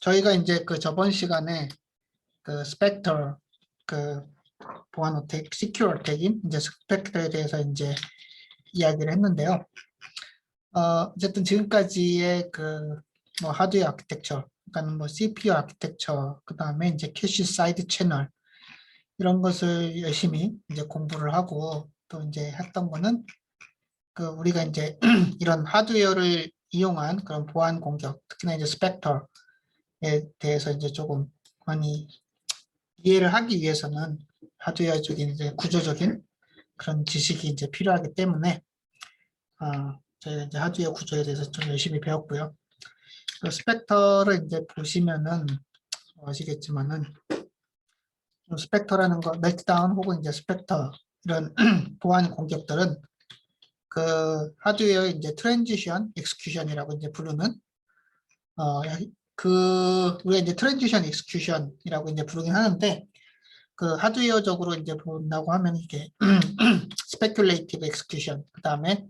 저희가 이제 그 저번 시간에 그 스펙터 그 보안 어택, 시큐어 어택인 이제 스펙터에 대해서 이제 이야기를 했는데요. 어쨌든 지금까지의 그 뭐 하드웨어 아키텍처, 그러니까 뭐 CPU 아키텍처, 그 다음에 이제 캐시 사이드 채널 이런 것을 열심히 이제 공부를 하고 또 이제 했던 거는 그 우리가 이제 이런 하드웨어를 이용한 그런 보안 공격, 특히나 이제 스펙터에 대해서 이제 조금 많이 이해를 하기 위해서는 하드웨어적인 이제 구조적인 그런 지식이 이제 필요하기 때문에 저희가 이제 하드웨어 구조에 대해서 좀 열심히 배웠고요. 그 스펙터를 이제 보시면은 아시겠지만은 스펙터라는 거, 멜트다운 혹은 이제 스펙터 이런 보안 공격들은 그 하드웨어 이제 트랜지션 엑스큐션이라고 이제 부르는 우리가 이제 트랜지션 엑스큐션이라고 이제 부르긴 하는데 그 하드웨어적으로 이제 본다고 하면 이게 스페큘레이티브 엑스큐션, 그 다음에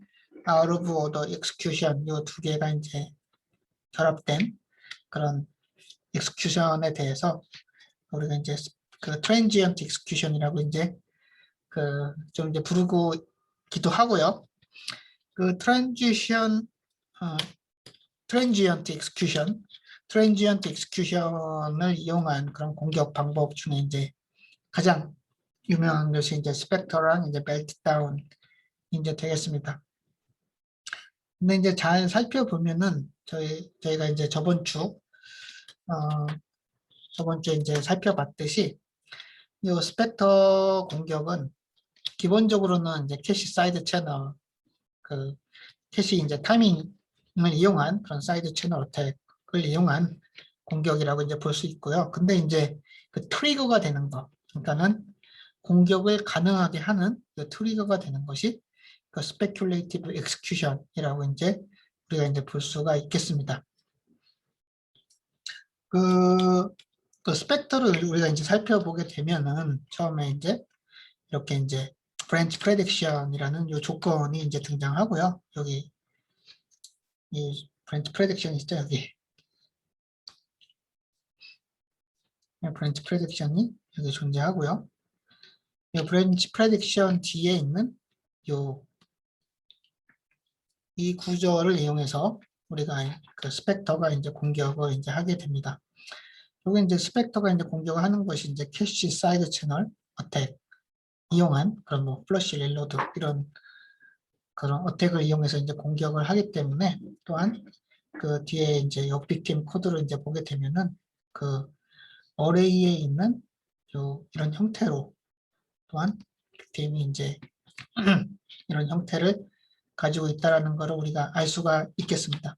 아웃 오브 오더 엑스큐션 이 두 개가 이제 결합된 그런 엑스큐션에 대해서 우리가 이제 그 트랜지언트 엑스큐션이라고 이제 그 좀 이제 부르고 기도 하고요. 그 트랜지언트 엑스큐션을 이용한 그런 공격 방법 중에 이제 가장 유명한 것이 이제 스펙터랑 이제 멜트다운 이제 되겠습니다. 근데 이제 잘 살펴보면은 저희가 이제 저번 주에 이제 살펴봤듯이 이 스펙터 공격은 기본적으로는 이제 캐시 사이드 채널 그 캐시 이제 타이밍을 이용한 그런 사이드 채널 어택을 이용한 공격이라고 이제 볼 수 있고요. 근데 이제 그 트리거가 되는 거, 그러니까는 공격을 가능하게 하는 그 트리거가 되는 것이 그 스페큘레이티브 엑스큐션이라고 이제 우리가 이제 볼 수가 있겠습니다. 그 스펙터를 우리가 이제 살펴보게 되면은 처음에 이제 이렇게 이제 브랜치 프레딕션이라는 요 조건이 이제 등장하고요. 여기 이 브랜치 프레딕션이 있죠, 여기. 브랜치 프레딕션이 여기 존재하고요. 이 브랜치 프레딕션 뒤에 있는 이 구조를 이용해서 우리가 그 스펙터가 이제 공격을 이제 하게 됩니다. 여기 이제 스펙터가 이제 공격을 하는 것이 이제 캐시 사이드 채널 어택 이용한 그런 뭐 플러시 릴로드 이런 그런 어택을 이용해서 이제 공격을 하기 때문에 또한 그 뒤에 이제 옆 빅팀 코드를 이제 보게 되면은 그 어레이에 있는 이런 형태로 또한 빅팀이 이제 이런 형태를 가지고 있다라는 것을 우리가 알 수가 있겠습니다.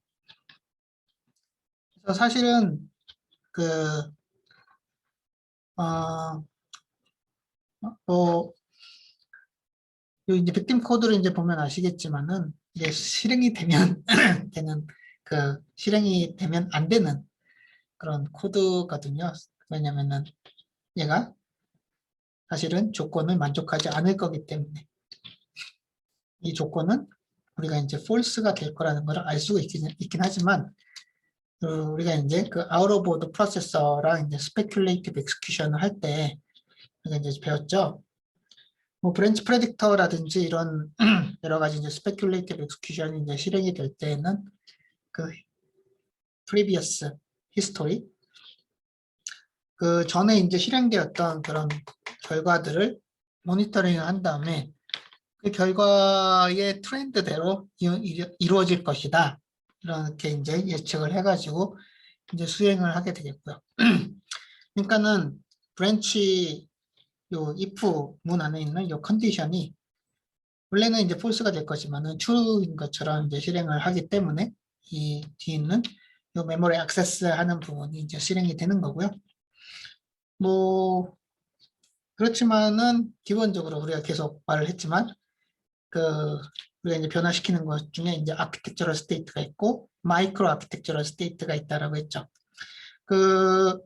그래서 사실은 그 이제 빅팀 코드를 이제 보면 아시겠지만은 이게 실행이 되면 실행이 되면 안 되는 그런 코드거든요. 왜냐면은 얘가 사실은 조건을 만족하지 않을 거기 때문에 이 조건은 우리가 이제 false가 될 거라는 걸 알 수가 있긴 하지만 우리가 이제 그 out of order processor랑 이제 speculative execution을 할 때 우리가 이제 배웠죠. 뭐 브랜치 프레딕터라든지 이런 여러 가지 이제 speculative execution이 이제 실행이 될 때에는 그 previous history 그 전에 이제 실행되었던 그런 결과들을 모니터링을 한 다음에 그 결과의 트렌드대로 이루어질 것이다. 이렇게 이제 예측을 해가지고 이제 수행을 하게 되겠고요. 그러니까는 브랜치 요 if 문 안에 있는 요 컨디션이 원래는 이제 false가 될 거지만은 true인 것처럼 이제 실행을 하기 때문에 이 뒤에 있는 요 메모리 액세스하는 부분이 이제 실행이 되는 거고요. 뭐 그렇지만은 기본적으로 우리가 계속 말을 했지만 그 우리가 이제 변화시키는 것 중에 이제 아키텍처럴 스테이트가 있고 마이크로 아키텍처럴 스테이트가 있다라고 했죠. 그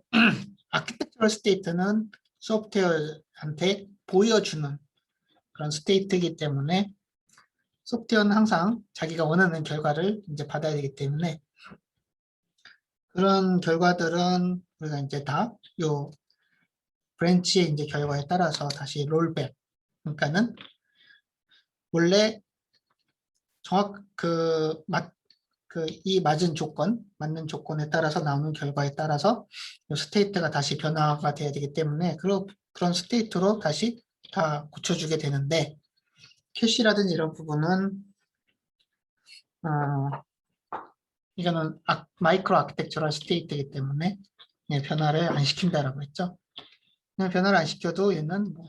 아키텍처럴 스테이트는 소프트웨어한테 보여주는 그런 스테이트이기 때문에 소프트웨어는 항상 자기가 원하는 결과를 이제 받아야 되기 때문에 그런 결과들은 우리가 이제 다 요 브랜치의 이제 결과에 따라서 다시 롤백. 그러니까는 원래 정확 이 맞는 조건에 따라서 나오는 결과에 따라서 요 스테이트가 다시 변화가 돼야 되기 때문에 그런 스테이트로 다시 다 고쳐주게 되는데 캐시라든지 이런 부분은 이거는 마이크로 아키텍처럴 스테이트이기 때문에 변화를 안 시킨다라고 했죠. 그냥 변화를 안 시켜도 얘는 뭐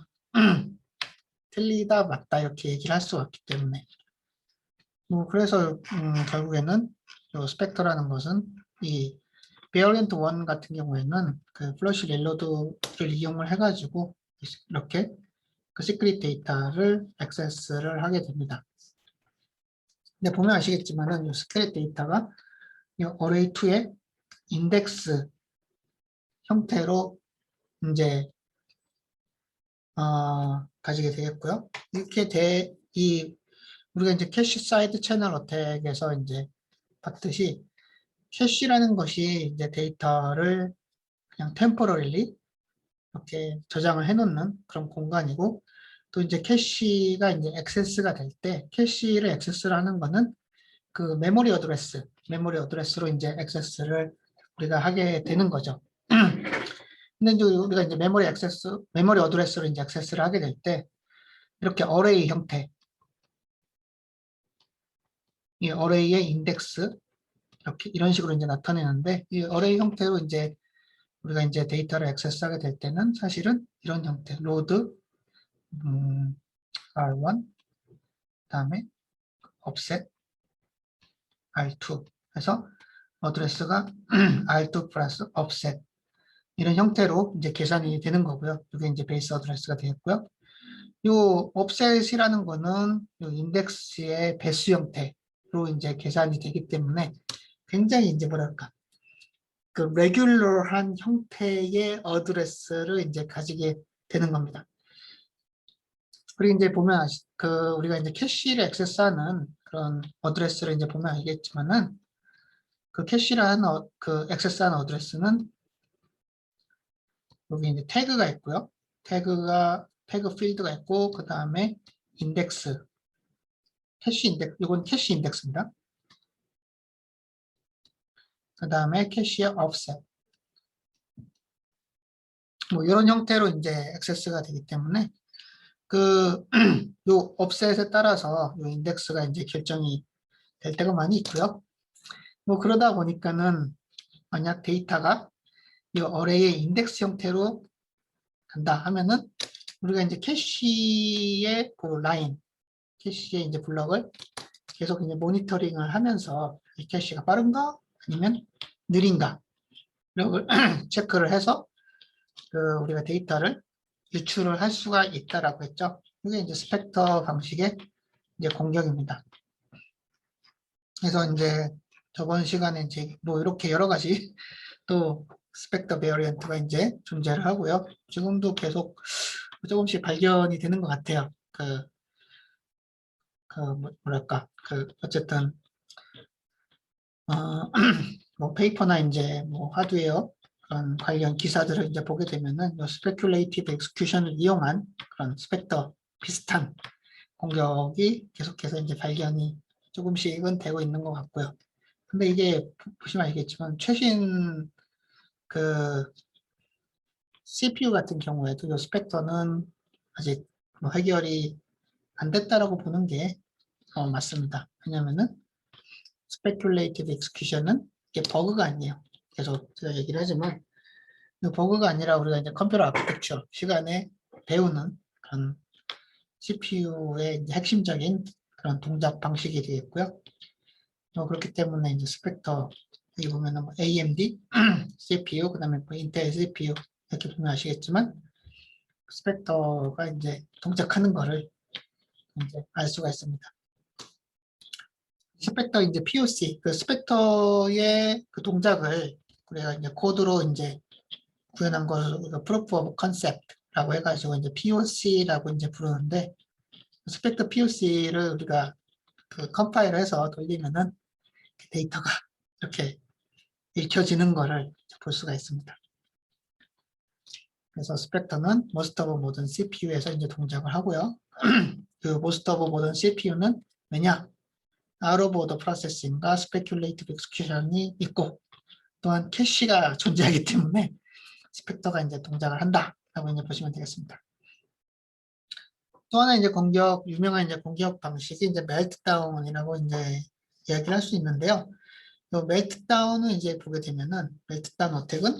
틀리다 맞다 이렇게 얘기를 할 수가 없기 때문에 뭐 그래서 결국에는 요 스펙터라는 것은 이 베어리언트 1 같은 경우에는 그 플러시 릴로드를 이용을 해가지고 이렇게 그 시크릿 데이터를 액세스를 하게 됩니다. 근데 보면 아시겠지만은 이 시크릿 데이터가 이 어레이 2의 인덱스 형태로 이제 가지게 되겠고요. 이렇게 우리가 이제 캐시 사이드 채널 어택에서 이제 봤듯이 캐시라는 것이 이제 데이터를 그냥 템포러리리 이렇게 저장을 해놓는 그런 공간이고 또 이제 캐시가 이제 액세스가 될 때 캐시를 액세스를 하는 거는 그 메모리 어드레스로 이제 액세스를 우리가 하게 되는 거죠. 근데 이제 우리가 이제 메모리 어드레스로 이제 액세스를 하게 될 때 이렇게 어레이 형태, 이 어레이의 인덱스 이렇게 이런 식으로 이제 나타내는데 이 어레이 형태로 이제 우리가 이제 데이터를 액세스하게 될 때는 사실은 이런 형태, 로드 R1 그다음에 offset R2 해서 어드레스가 R2 플러스 offset 이런 형태로 이제 계산이 되는 거고요. 이게 이제 베이스 어드레스가 되겠고요. 요 offset이라는 거는 요 인덱스의 배수 형태로 이제 계산이 되기 때문에 굉장히 이제 뭐랄까 그 레귤러한 형태의 어드레스를 이제 가지게 되는 겁니다. 그리고 이제 보면 우리가 이제 캐시를 액세스하는 그런 어드레스를 이제 보면 알겠지만은 그 캐시라는 그 액세스하는 어드레스는 여기 이제 태그가 있고요. 태그 필드가 있고 그 다음에 인덱스 캐시 인덱스 이건 캐시 인덱스입니다. 그 다음에 캐시의 offset 뭐 이런 형태로 이제 액세스가 되기 때문에 요 offset에 따라서 요 인덱스가 이제 결정이 될 때가 많이 있고요. 뭐 그러다 보니까는 만약 데이터가 이 어레이의 인덱스 형태로 간다 하면은 우리가 이제 캐시의 그 라인, 캐시의 이제 블럭을 계속 이제 모니터링을 하면서 이 캐시가 빠른가 아니면 느린가 이런 걸 체크를 해서 우리가 데이터를 유출을 할 수가 있다라고 했죠. 이게 이제 스펙터 방식의 이제 공격입니다. 그래서 이제 저번 시간에 이제 뭐 이렇게 여러 가지 또 스펙터 베어리언트가 이제 존재를 하고요. 지금도 계속 조금씩 발견이 되는 것 같아요. 뭐랄까, 어쨌든, 뭐 페이퍼나 이제 뭐 하드웨어 그런 관련 기사들을 이제 보게 되면은 스페큘레이티브 엑스큐션을 이용한 그런 스펙터 비슷한 공격이 계속해서 이제 발견이 조금씩은 되고 있는 것 같고요. 근데 이게 보시면 알겠지만 최신 그 CPU 같은 경우에도 이 스펙터는 아직 뭐 해결이 안 됐다라고 보는 게 맞습니다. 왜냐면은 speculative execution은 이게 버그가 아니에요. 계속 제가 얘기를 하지만 이 버그가 아니라 우리가 이제 컴퓨터 아키텍처 시간에 배우는 그런 CPU의 핵심적인 그런 동작 방식이 되겠고요. 그렇기 때문에 이제 스펙터 여기 보면은 뭐 AMD CPU 그다음에 뭐 인텔 CPU 이렇게 보면 아시겠지만 스펙터가 이제 동작하는 거를 이제 알 수가 있습니다. 스펙터 이제 POC 그 스펙터의 그 동작을 우리가 이제 코드로 이제 구현한 걸 Proof of Concept라고 해가지고 이제 POC라고 이제 부르는데 스펙터 POC를 우리가 그 컴파일을 해서 돌리면은 데이터가 이렇게 읽혀지는 거를 볼 수가 있습니다. 그래서 스펙터는 most of 모든 CPU에서 이제 동작을 하고요. 그 most of 모든 CPU는 왜냐? out of order processing과 speculative execution이 있고 또한 캐시가 존재하기 때문에 스펙터가 이제 동작을 한다라고 이제 보시면 되겠습니다. 또 하나 이제 유명한 이제 공격 방식이 이제 멜트다운이라고 이제 이야기를 할 수 있는데요. 이 멜트다운을 이제 보게 되면은 멜트다운 어택은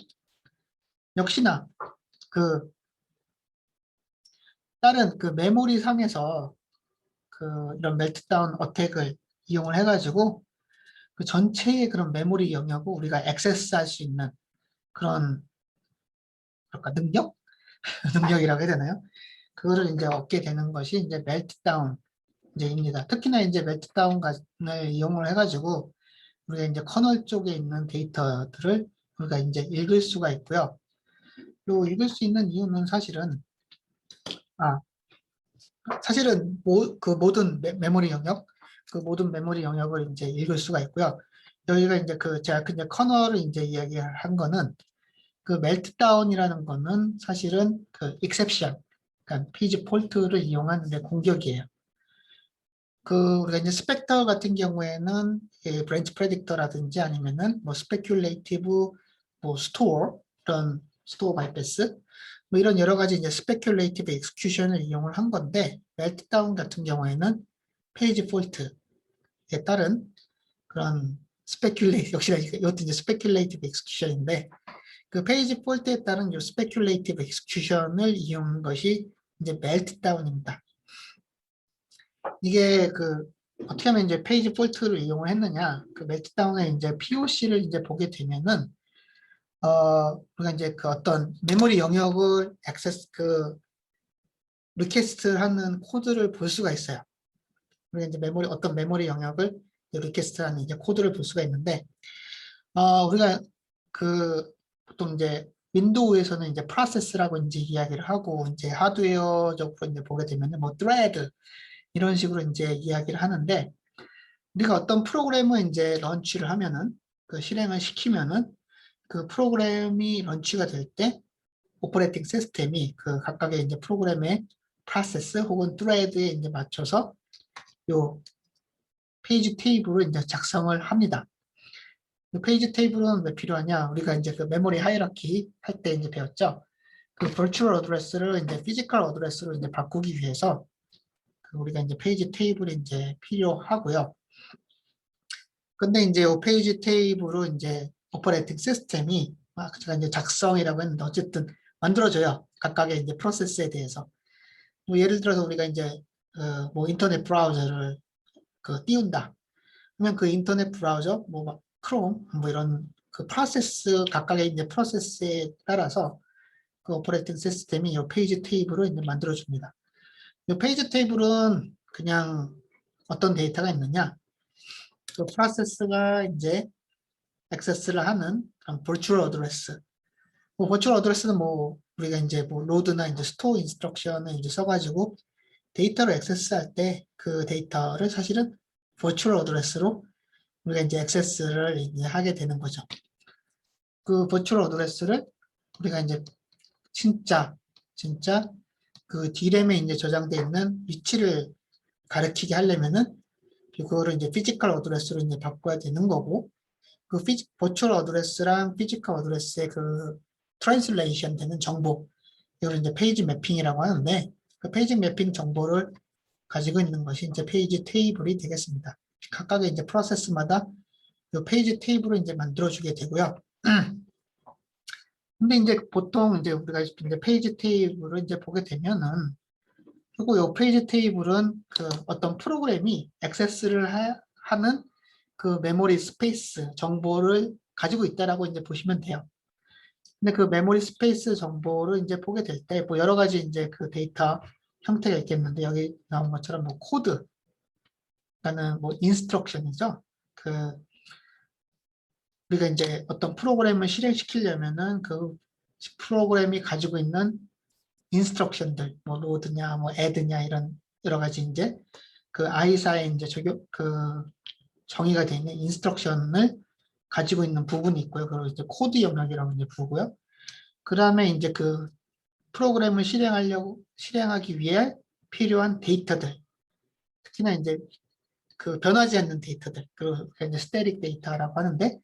역시나 그 다른 그 메모리 상에서 그 이런 멜트다운 어택을 이용을 해가지고 그 전체의 그런 메모리 영역을 우리가 액세스할 수 있는 그런 능력? 능력이라고 해야 되나요? 그거를 이제 얻게 되는 것이 이제 멜트다운 이제입니다. 특히나 이제 멜트다운을 이용을 해가지고 우리가 이제 커널 쪽에 있는 데이터들을 우리가 이제 읽을 수가 있고요. 요 읽을 수 있는 이유는 사실은 그 모든 메모리 영역, 그 모든 메모리 영역을 이제 읽을 수가 있고요. 여기가 이제 제가 이제 커널을 이제 이야기한 거는 그 멜트다운이라는 거는 사실은 그 exception, 그러니까 페이지 폴트를 이용한 이제 공격이에요. 우리가 이제 스펙터 같은 경우에는 브랜치 프레딕터라든지 아니면은 뭐 스페큘레이티브 뭐 스토어 이런 스토어 바이패스 뭐 이런 여러 가지 이제 스페큘레이티브 엑스큐션을 이용을 한 건데 멜트다운 같은 경우에는 페이지 폴트에 따른 그런 역시나 이것도 이제 스페큘레이티브 엑스큐션인데 그 페이지 폴트에 따른 이 스페큘레이티브 엑스큐션을 이용한 것이 이제 멜트다운입니다. 이게 어떻게 하면 이제 페이지 폴트를 이용을 했느냐? 그 멜트다운의 이제 POC를 이제 보게 되면은 우리가 이제 어떤 메모리 영역을 리퀘스트하는 코드를 볼 수가 있어요. 우리가 이제 어떤 메모리 영역을 리퀘스트하는 이제 코드를 볼 수가 있는데 우리가 보통 이제 윈도우에서는 이제 프로세스라고 이제 이야기를 하고 이제 하드웨어적으로 이제 보게 되면은 뭐 thread 이런 식으로 이제 이야기를 하는데 우리가 어떤 프로그램을 이제 런치를 하면은 실행을 시키면은 그 프로그램이 런치가 될 때 오퍼레이팅 시스템이 각각의 이제 프로그램의 프로세스 혹은 thread에 이제 맞춰서 요 페이지 테이블을 이제 작성을 합니다. 이 페이지 테이블은 왜 필요하냐? 우리가 이제 메모리 하이라키 할 때 이제 배웠죠. virtual 어드레스를 이제 physical 어드레스로 이제 바꾸기 위해서 우리가 이제 페이지 테이블이 이제 필요하고요. 근데 이제 이 페이지 테이블을 이제 오퍼레이팅 시스템이 제가 이제 작성이라고 했는데 어쨌든 만들어줘요. 각각의 이제 프로세스에 대해서. 뭐 예를 들어서 우리가 이제 뭐 인터넷 브라우저를 띄운다. 그러면 그 인터넷 브라우저 뭐 크롬 뭐 이런 프로세스 각각의 이제 프로세스에 따라서 그 오퍼레이팅 시스템이 이 페이지 테이블을 이제 만들어줍니다. 이 페이지 테이블은 그냥 어떤 데이터가 있느냐? 그 프로세스가 이제 액세스를 하는 그런 virtual 어드레스. 뭐 virtual 어드레스는 뭐 우리가 이제 뭐 로드나 이제 스토어 인스트럭션을 이제 써가지고 데이터를 액세스할 때 그 데이터를 사실은 virtual 어드레스로 우리가 이제 액세스를 이제 하게 되는 거죠. 그 virtual 어드레스를 우리가 이제 진짜 그 D램에 이제 저장되어 있는 위치를 가리키게 하려면은 그거를 이제 피지컬 어드레스로 이제 바꿔야 되는 거고 버추얼 어드레스랑 피지컬 어드레스의 트랜슬레이션 되는 정보 이걸 이제 페이지 매핑이라고 하는데 그 페이지 매핑 정보를 가지고 있는 것이 이제 페이지 테이블이 되겠습니다. 각각의 이제 프로세스마다 이 페이지 테이블을 이제 만들어주게 되고요. 근데 이제 보통 이제 우리가 이제 페이지 테이블을 이제 보게 되면은 그리고 이 페이지 테이블은 어떤 프로그램이 액세스를 하는 그 메모리 스페이스 정보를 가지고 있다라고 이제 보시면 돼요. 근데 그 메모리 스페이스 정보를 이제 보게 될 때 뭐 여러 가지 이제 데이터 형태가 있겠는데 여기 나온 것처럼 뭐 코드, 그러니까는 뭐 인스트럭션이죠. 우리가 이제 어떤 프로그램을 실행시키려면은 그 프로그램이 가지고 있는 인스트럭션들, 뭐 로드냐, 뭐 애드냐 이런 여러 가지 이제 아이사에 이제 정의가 되어 있는 인스트럭션을 가지고 있는 부분이 있고요. 그걸 이제 코드 영역이라고 이제 부르고요. 그 다음에 이제 그 프로그램을 실행하기 위해 필요한 데이터들, 특히나 이제 그 변하지 않는 데이터들, 그 이제 스태틱 데이터라고 하는데,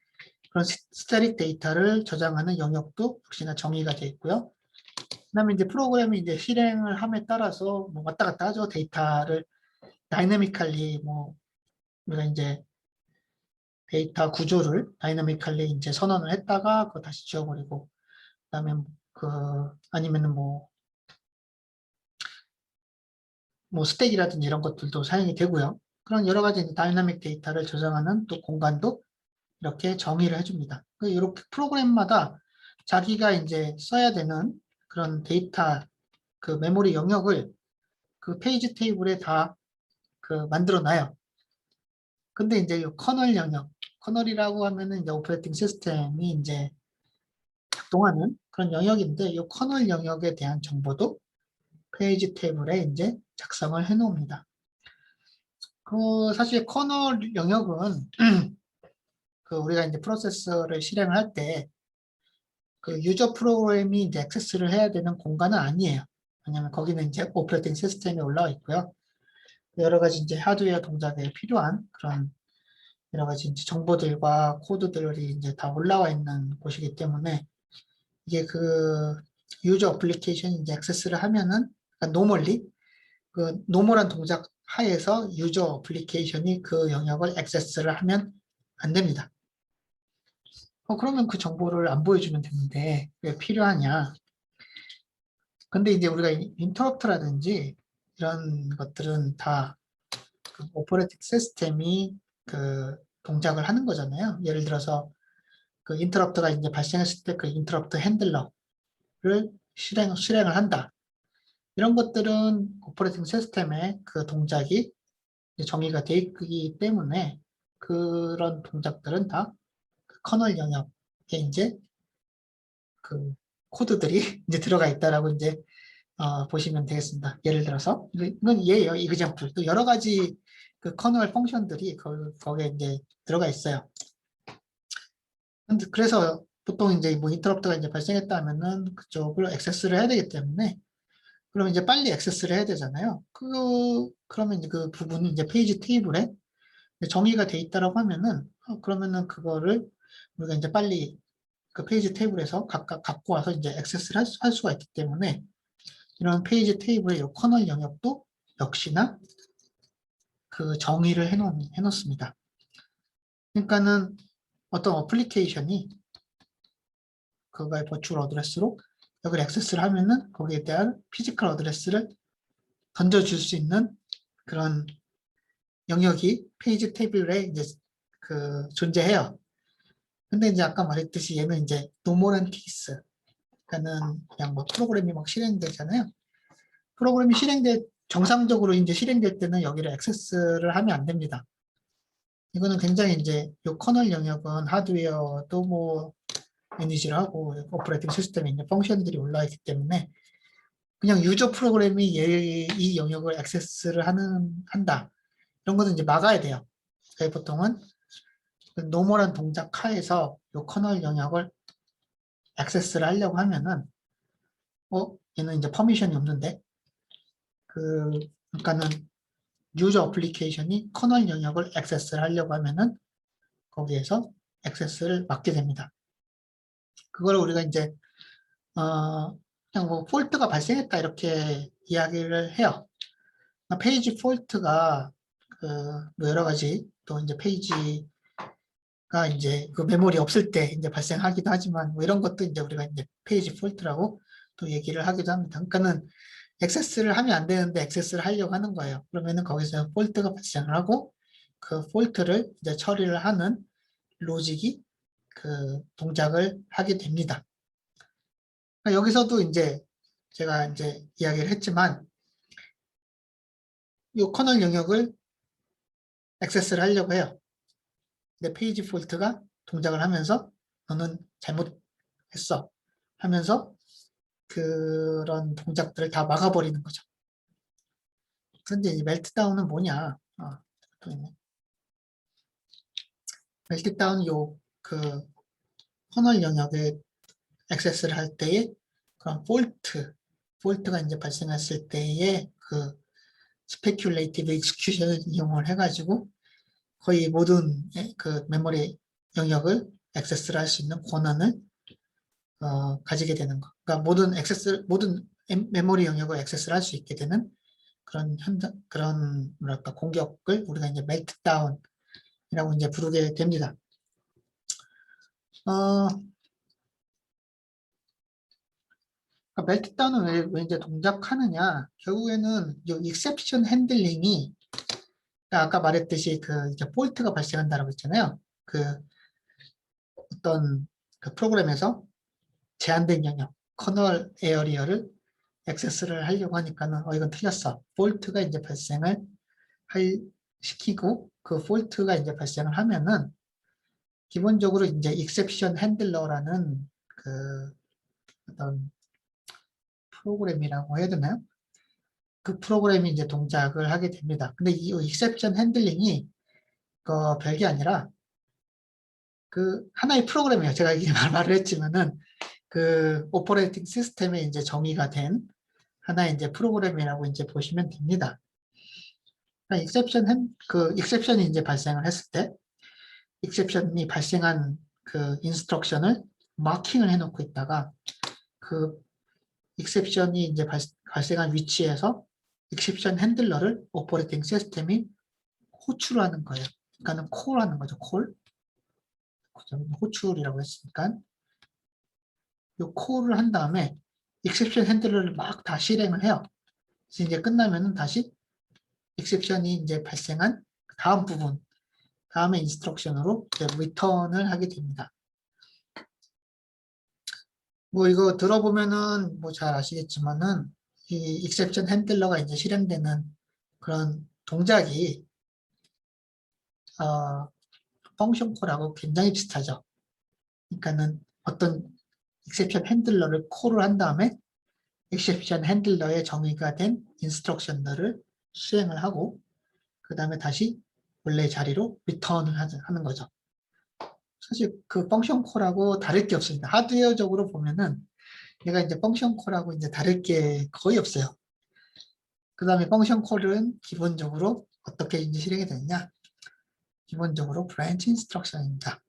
그런 스태틱 데이터를 저장하는 영역도 역시나 정의가 되어 있고요. 그다음에 이제 프로그램이 이제 실행을 함에 따라서 뭐 왔다 갔다 하죠. 데이터를 다이내미컬리 뭐 우리가 이제 데이터 구조를 다이내미컬리 이제 선언을 했다가 그거 다시 지워버리고, 그다음에 그 아니면은 뭐 스택이라든지 이런 것들도 사용이 되고요. 그런 여러 가지 다이나믹 데이터를 저장하는 또 공간도 이렇게 정의를 해줍니다. 이렇게 프로그램마다 자기가 이제 써야 되는 그런 데이터 그 메모리 영역을 그 페이지 테이블에 다 그 만들어 놔요. 근데 이제 이 커널 영역, 커널이라고 하면은 이제 오퍼레이팅 시스템이 이제 작동하는 그런 영역인데, 이 커널 영역에 대한 정보도 페이지 테이블에 이제 작성을 해 놓습니다. 그 사실 커널 영역은 그 우리가 이제 프로세서를 실행을 할 때 그 유저 프로그램이 이제 액세스를 해야 되는 공간은 아니에요. 왜냐면 거기는 이제 오퍼레이팅 시스템이 올라와 있고요. 여러 가지 이제 하드웨어 동작에 필요한 그런 여러 가지 이제 정보들과 코드들이 이제 다 올라와 있는 곳이기 때문에, 이게 그 유저 어플리케이션 이제 액세스를 하면은, 그러니까 노멀리 그 노멀한 동작 하에서 유저 어플리케이션이 그 영역을 액세스를 하면 안 됩니다. 그러면 그 정보를 안 보여주면 되는데 왜 필요하냐? 근데 이제 우리가 인터럽트라든지 이런 것들은 다 그 오퍼레이팅 시스템이 그 동작을 하는 거잖아요. 예를 들어서 그 인터럽트가 이제 발생했을 때 그 인터럽트 핸들러를 실행을 한다. 이런 것들은 오퍼레이팅 시스템의 그 동작이 정의가 되어 있기 때문에 그런 동작들은 다 그 커널 영역에 이제 그 코드들이 이제 들어가 있다라고 이제 보시면 되겠습니다. 예를 들어서 이건 예예요. 이그젠플. 또 여러 가지 그 커널 펑션들이 거기에 이제 들어가 있어요. 그래서 보통 이제 뭐 인터럽트가 이제 발생했다면은 그쪽을 액세스를 해야 되기 때문에, 그러면 이제 빨리 액세스를 해야 되잖아요. 그러면 이제 그 부분이 이제 페이지 테이블에 정의가 돼 있다라고 하면은 그러면은 그거를 우리가 이제 빨리 그 페이지 테이블에서 각각 갖고 와서 이제 액세스를 할 수가 있기 때문에, 이런 페이지 테이블의 이 커널 영역도 역시나 그 정의를 해놓습니다. 그러니까는 어떤 어플리케이션이 그거의 버추얼 어드레스로 여기를 액세스를 하면은 거기에 대한 피지컬 어드레스를 던져줄 수 있는 그런 영역이 페이지 테이블에 이제 그 존재해요. 근데 이제 아까 말했듯이 얘는 이제 노멀한 케이스. 그러니까는 그냥 뭐 프로그램이 막 실행되잖아요. 프로그램이 정상적으로 이제 실행될 때는 여기를 액세스를 하면 안 됩니다. 이거는 굉장히 이제 이 커널 영역은 하드웨어도 뭐 매니지를 하고 오퍼레이팅 시스템에 있는 펑션들이 올라와 있기 때문에 그냥 유저 프로그램이 이 영역을 액세스를 한다. 이런 것은 이제 막아야 돼요. 그래서 보통은 그 노멀한 동작 하에서 이 커널 영역을 액세스를 하려고 하면은 얘는 이제 퍼미션이 없는데 그러니까는 유저 어플리케이션이 커널 영역을 액세스를 하려고 하면은 거기에서 액세스를 막게 됩니다. 그걸 우리가 이제 그냥 뭐 폴트가 발생했다 이렇게 이야기를 해요. 페이지 폴트가 뭐 여러 가지 또 이제 페이지가 이제 그 메모리 없을 때 이제 발생하기도 하지만 뭐 이런 것도 이제 우리가 이제 페이지 폴트라고 또 얘기를 하기도 합니다. 그러니까는 액세스를 하면 안 되는데 액세스를 하려고 하는 거예요. 그러면은 거기서 폴트가 발생을 하고 그 폴트를 이제 처리를 하는 로직이 그 동작을 하게 됩니다. 여기서도 이제 제가 이제 이야기를 했지만 이 커널 영역을 액세스를 하려고 해요. 근데 페이지 폴트가 동작을 하면서 너는 잘못했어 하면서 그런 동작들을 다 막아버리는 거죠. 그런데 이 멜트다운은 뭐냐? 또 있네. 멜트다운 요 그 커널 영역에 액세스를 할 때에 그런 폴트가 이제 발생했을 때에 그 스페큘레이티브 익스큐션을 이용을 해가지고 거의 모든 그 메모리 영역을 액세스를 할 수 있는 권한을 가지게 되는 거. 그러니까 모든 메모리 영역을 액세스를 할 수 있게 되는 그런 뭐랄까 공격을 우리가 이제 멜트다운이라고 이제 부르게 됩니다. 멜트다운은 왜 이제 동작하느냐? 결국에는 이 익셉션 핸들링이 아까 말했듯이 그 이제 폴트가 발생한다고 했잖아요. 그 어떤 그 프로그램에서 제한된 영역, 커널 에어리어를 액세스를 하려고 하니까는 이건 틀렸어. 폴트가 이제 발생을 시키고 그 폴트가 이제 발생을 하면은 기본적으로 이제 익셉션 핸들러라는 그 어떤 프로그램이라고 해야 되나요? 그 프로그램이 이제 동작을 하게 됩니다. 근데 이 익셉션 핸들링이 그 별게 아니라 그 하나의 프로그램이에요. 제가 이게 말을 했지만은 그 오퍼레이팅 시스템에 이제 정의가 된 하나의 이제 프로그램이라고 이제 보시면 됩니다. 그러니까 익셉션이 이제 발생을 했을 때, 익셉션이 발생한 그 인스트럭션을 마킹을 해놓고 있다가 그 익셉션이 이제 발생한 위치에서 익셉션 핸들러를 오퍼레이팅 시스템이 호출하는 거예요. 그러니까는 콜하는 거죠. 호출이라고 했으니까 이 콜을 한 다음에 익셉션 핸들러를 막 다 실행을 해요. 그래서 이제 끝나면은 다시 익셉션이 이제 발생한 다음 부분, 다음의 인스트럭션으로 리턴을 하게 됩니다. 뭐 이거 들어보면은 뭐 잘 아시겠지만은 이 익셉션 핸들러가 이제 실행되는 그런 동작이 펑션 콜하고 굉장히 비슷하죠. 그러니까는 어떤 익셉션 핸들러를 콜을 한 다음에 익셉션 핸들러의 정의가 된 인스트럭션들을 수행을 하고 그 다음에 다시 원래 자리로 리턴을 하는 거죠. 사실 그 펑션 콜하고 다를 게 없습니다. 하드웨어적으로 보면은 얘가 이제 펑션 콜하고 이제 다를 게 거의 없어요. 그 다음에 펑션 콜은 기본적으로 어떻게 이제 실행이 되느냐? 기본적으로 브랜치 인스트럭션입니다.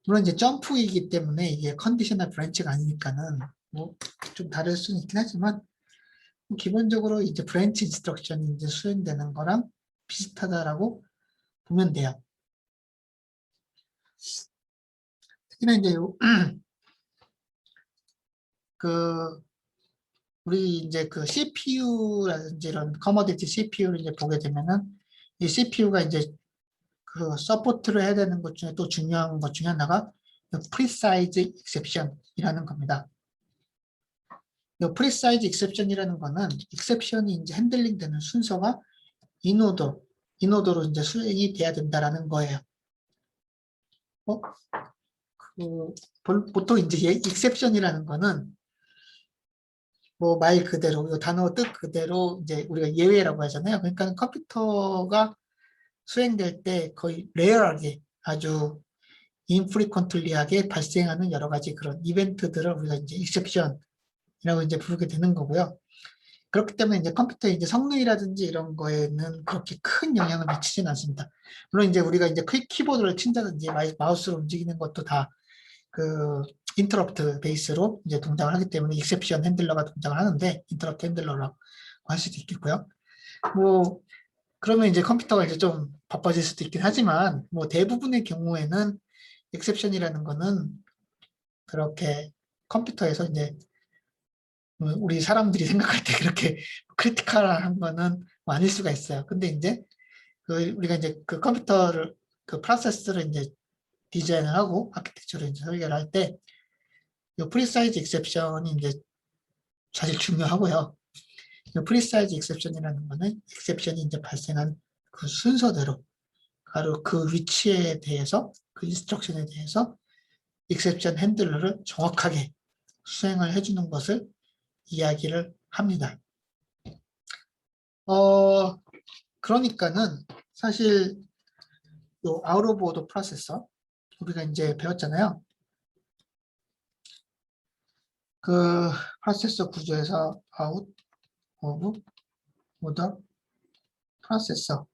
물론 이제 점프이기 때문에 이게 컨디셔널 브랜치가 아니니까는 뭐 좀 다를 수는 있긴 하지만 기본적으로 이제 브랜치 인스트럭션이 이제 수행되는 거랑 비슷하다라고 보면 돼요. 특히나 이제 그 우리 이제 그 CPU라든지 이런 커머디티 CPU를 이제 보게 되면은 이 CPU가 이제 그 서포트를 해야 되는 것 중에 또 중요한 것 중에 하나가 프리사이즈 익셉션이라는 겁니다. 이 프리사이즈 익셉션이라는 거는 익셉션이 이제 핸들링 되는 순서가 인오더로 이제 수행이 돼야 된다라는 거예요. 보통 이제 익셉션이라는 거는 뭐 말 그대로 이 단어 뜻 그대로 이제 우리가 예외라고 하잖아요. 그러니까 컴퓨터가 수행될 때 거의 레어하게 아주 인프리퀀틀리하게 발생하는 여러 가지 그런 이벤트들을 우리가 이제 익셉션이라고 이제 부르게 되는 거고요. 그렇기 때문에 이제 컴퓨터의 이제 성능이라든지 이런 거에는 그렇게 큰 영향을 미치지는 않습니다. 물론 이제 우리가 이제 키보드를 친다든지 마우스로 움직이는 것도 다 그 인터럽트 베이스로 이제 동작을 하기 때문에 익셉션 핸들러가 동작을 하는데 인터럽트 핸들러라고 할 수도 있겠고요. 뭐 그러면 이제 컴퓨터가 이제 좀 바빠질 수도 있긴 하지만 뭐 대부분의 경우에는 익셉션이라는 거는 그렇게 컴퓨터에서 이제 우리 사람들이 생각할 때 그렇게 크리티컬한 거는 뭐 아닐 수가 있어요. 근데 이제 우리가 이제 그 컴퓨터를 그 프로세스를 이제 디자인을 하고 아키텍처를 이제 설계를 할 때 이 프리사이즈 익셉션이 이제 사실 중요하고요. 이 프리사이즈 익셉션이라는 거는 익셉션이 이제 발생한 그 순서대로 바로 그 위치에 대해서 그 인스트럭션에 대해서 익셉션 핸들러를 정확하게 수행을 해주는 것을 이야기를 합니다. 그러니까는 사실 요 아웃 오브 오더 프로세서 우리가 이제 배웠잖아요. 그 프로세서 구조에서 out of order 프로세서.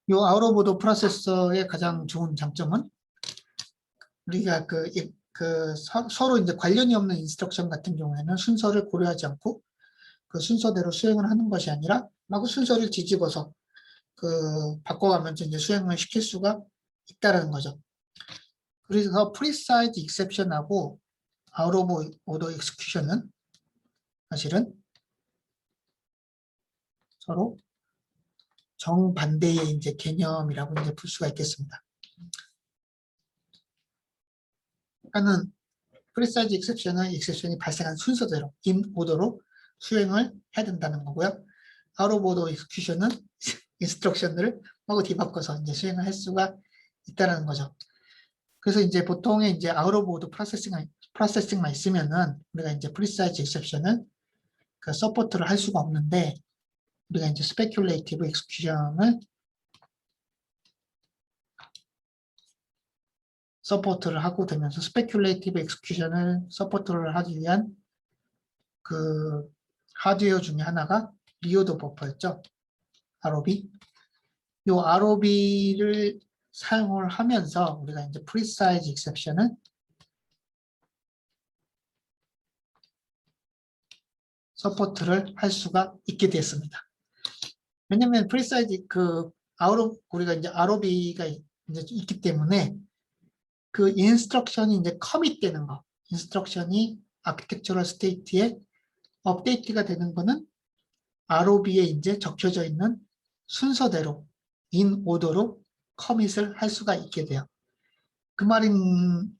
이 out of order 프로세서의 가장 좋은 장점은 우리가 서로 이제 관련이 없는 인스트럭션 같은 경우에는 순서를 고려하지 않고 그 순서대로 수행을 하는 것이 아니라 막 순서를 뒤집어서 바꿔가면서 이제 수행을 시킬 수가 있다는 거죠. 그래서 precise exception하고 out of order execution은 사실은 서로 정반대의 이제 개념이라고 이제 볼 수가 있겠습니다. 그러니까는 precise exception은 exception이 발생한 순서대로 in order로 수행을 해야 된다는 거고요. out of order execution은 인스트럭션들을 하고 뒤바꿔서 이제 수행을 할 수가 있다는 거죠. 그래서 이제 보통의 이제 out of order 프로세싱만 있으면은 우리가 이제 precise exception은 그 서포트를 할 수가 없는데 우리가 이제 speculative execution을 서포트를 하고 되면서 speculative execution을 서포트를 하기 위한 그 하드웨어 중에 하나가 리오드 버퍼였죠. ROB. 이 ROB를 사용을 하면서 우리가 이제 precise exception을 서포트를 할 수가 있게 됐습니다. 왜냐면 precise 우리가 이제 ROB가 이제 있기 때문에 그 인스트럭션이 이제 커밋 되는 거, 인스트럭션이 아키텍처럴 스테이트에 업데이트가 되는 거는 ROB에 이제 적혀져 있는 순서대로 in order로 커밋을 할 수가 있게 돼요. 그 말인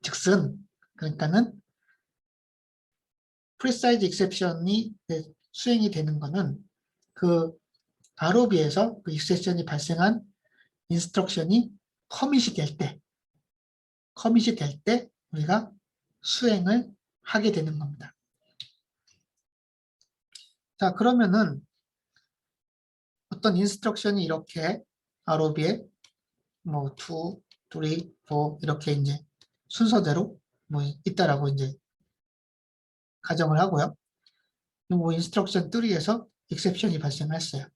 즉슨 그러니까는 precise exception이 수행이 되는 거는 그 ROB에서 그 exception이 발생한 인스트럭션이 커밋이 될 때 우리가 수행을 하게 되는 겁니다. 자, 그러면은 어떤 인스트럭션이 이렇게 ROB에 뭐 2, 3, 4 이렇게 이제 순서대로 뭐 있다라고 이제 가정을 하고요. 뭐 인스트럭션 3에서 exception이 발생했어요.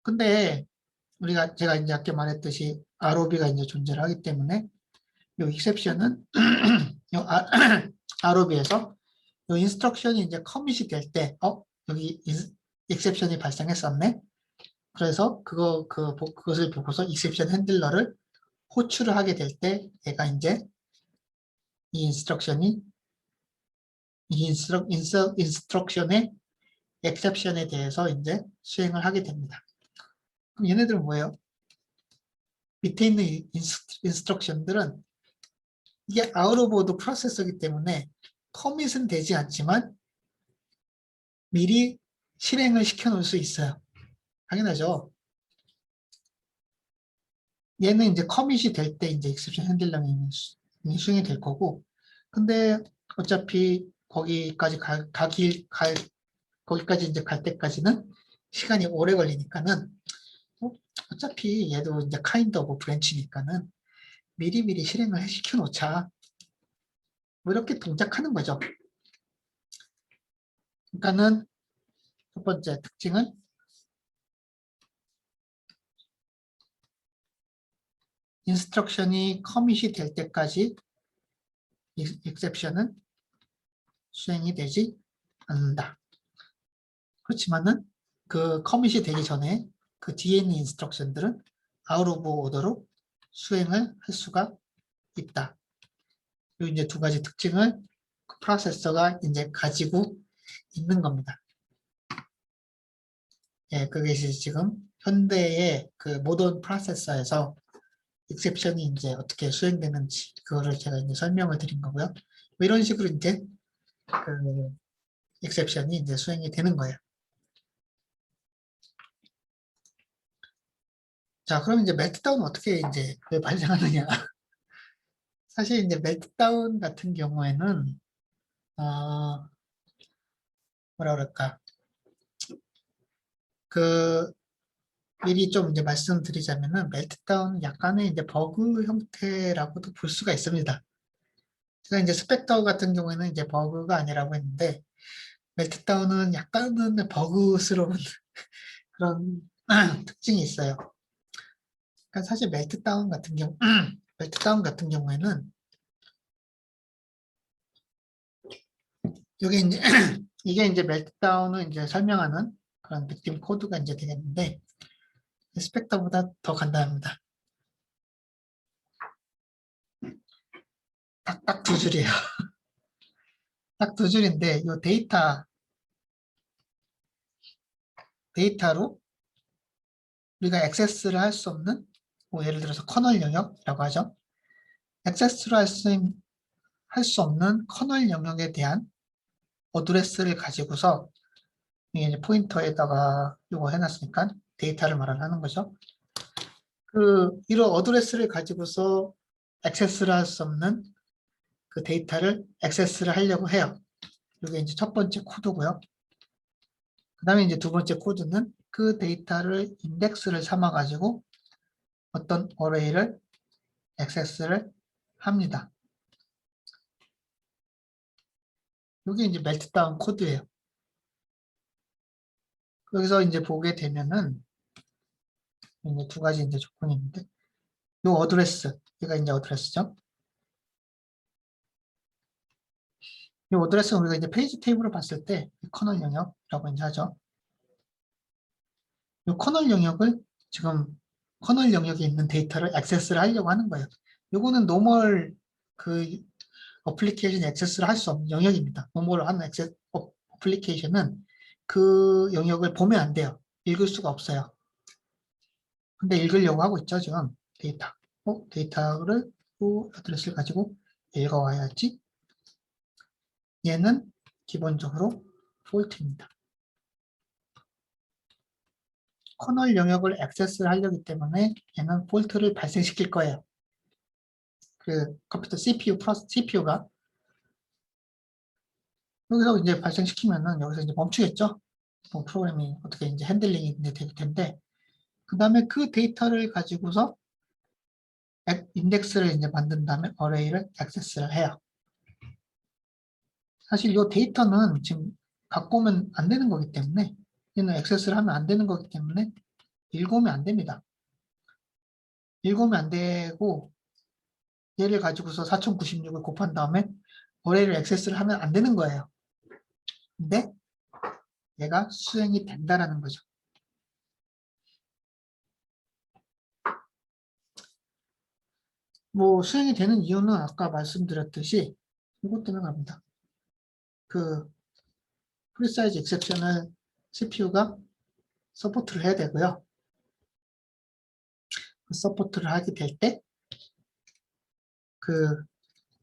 근데 제가 이제 아까 말했듯이 ROB가 이제 존재를 하기 때문에 이 exception은 ROB에서 이 인스트럭션이 이제 커밋이 될 때, 여기 exception이 발생했었네. 그래서 그것을 보고서 exception 핸들러를 호출을 하게 될 때, 얘가 이제 이 인스트럭션의 exception에 대해서 이제 수행을 하게 됩니다. 그럼 얘네들은 뭐예요? 밑에 있는 인스트럭션들은 이게 out of order 프로세서이기 때문에 커밋은 되지 않지만 미리 실행을 시켜 놓을 수 있어요. 당연하죠. 얘는 이제 커밋이 될 때 이제 exception 핸들링이 수행이 될 거고, 근데 어차피 거기까지 이제 갈 때까지는 시간이 오래 걸리니까는 어차피 얘도 이제 kind of branch니까는 미리미리 실행을 시켜 놓자. 뭐 이렇게 동작하는 거죠. 그러니까는 첫 번째 특징은 인스트럭션이 커밋이 될 때까지 exception은 수행이 되지 않는다. 그렇지만은 그 커밋이 되기 전에 그 뒤에 있는 인스트럭션들은 out of order로 수행을 할 수가 있다. 이 이제 두 가지 특징을 그 프로세서가 이제 가지고 있는 겁니다. 예, 그게 지금 현대의 그 모던 프로세서에서 exception이 이제 어떻게 수행되는지 그거를 제가 이제 설명을 드린 거고요. 뭐 이런 식으로 이제 그 exception이 이제 수행이 되는 거예요. 자, 그럼 이제 멜트다운 어떻게 이제 발생하느냐? 사실 이제 멜트다운 같은 경우에는 뭐라 그럴까? 그 미리 좀 이제 말씀드리자면은 멜트다운 약간의 이제 버그 형태라고도 볼 수가 있습니다. 제가 이제 스펙터 같은 경우에는 이제 버그가 아니라고 했는데 멜트다운은 약간은 버그스러운 그런 특징이 있어요. 그러니까 사실 멜트다운 같은 경우 멜트다운 같은 경우에는 이게 이제 이게 이제 멜트다운을 이제 설명하는 그런 느낌 코드가 이제 되겠는데 스펙터보다 더 간단합니다. 딱 두 줄이에요. 딱 두 줄인데 이 데이터로 우리가 액세스를 할 수 없는 뭐 예를 들어서 커널 영역이라고 하죠. 액세스를 할 수 없는 커널 영역에 대한 어드레스를 가지고서 이게 이제 포인터에다가 이거 해놨으니까 데이터를 말하는 거죠. 이런 어드레스를 가지고서 액세스를 할 수 없는 그 데이터를 액세스를 하려고 해요. 이게 이제 첫 번째 코드고요. 그 다음에 이제 두 번째 코드는 그 데이터를 인덱스를 삼아가지고 어떤 어레이를 액세스를 합니다. 이게 이제 멜트다운 코드예요. 여기서 이제 보게 되면은 이제 두 가지 이제 조건이 있는데 이 어드레스, 얘가 이제 어드레스죠. 이 어드레스는 우리가 이제 페이지 테이블을 봤을 때 커널 영역이라고 이제 하죠. 이 커널 영역을 지금 커널 영역에 있는 데이터를 액세스를 하려고 하는 거예요. 이거는 노멀 그 어플리케이션 액세스를 할 수 없는 영역입니다. 노멀 하는 어플리케이션은 그 영역을 보면 안 돼요. 읽을 수가 없어요. 근데 읽으려고 하고 있죠, 지금 데이터. 데이터를 어드레스를 가지고 읽어와야지. 얘는 기본적으로 폴트입니다. 커널 영역을 액세스를 하려기 때문에 얘는 폴트를 발생시킬 거예요. 그 컴퓨터 CPU 플러스 CPU가 여기서 이제 발생시키면은 여기서 이제 멈추겠죠. 뭐 프로그램이 어떻게 이제 핸들링이 될 텐데 그 다음에 그 데이터를 가지고서 인덱스를 이제 만든 다음에 어레이를 액세스를 해요. 사실 이 데이터는 지금 갖고 오면 안 되는 거기 때문에 얘는 액세스를 하면 안 되는 거기 때문에 읽으면 안 됩니다. 읽으면 안 되고 얘를 가지고서 4096을 곱한 다음에 어레이를 액세스를 하면 안 되는 거예요. 근데 얘가 수행이 된다라는 거죠. 뭐 수행이 되는 이유는 아까 말씀드렸듯이 이것 때문에 갑니다. 그 프리사이즈 익셉션을 CPU가 서포트를 해야 되고요. 그 서포트를 하게 될 때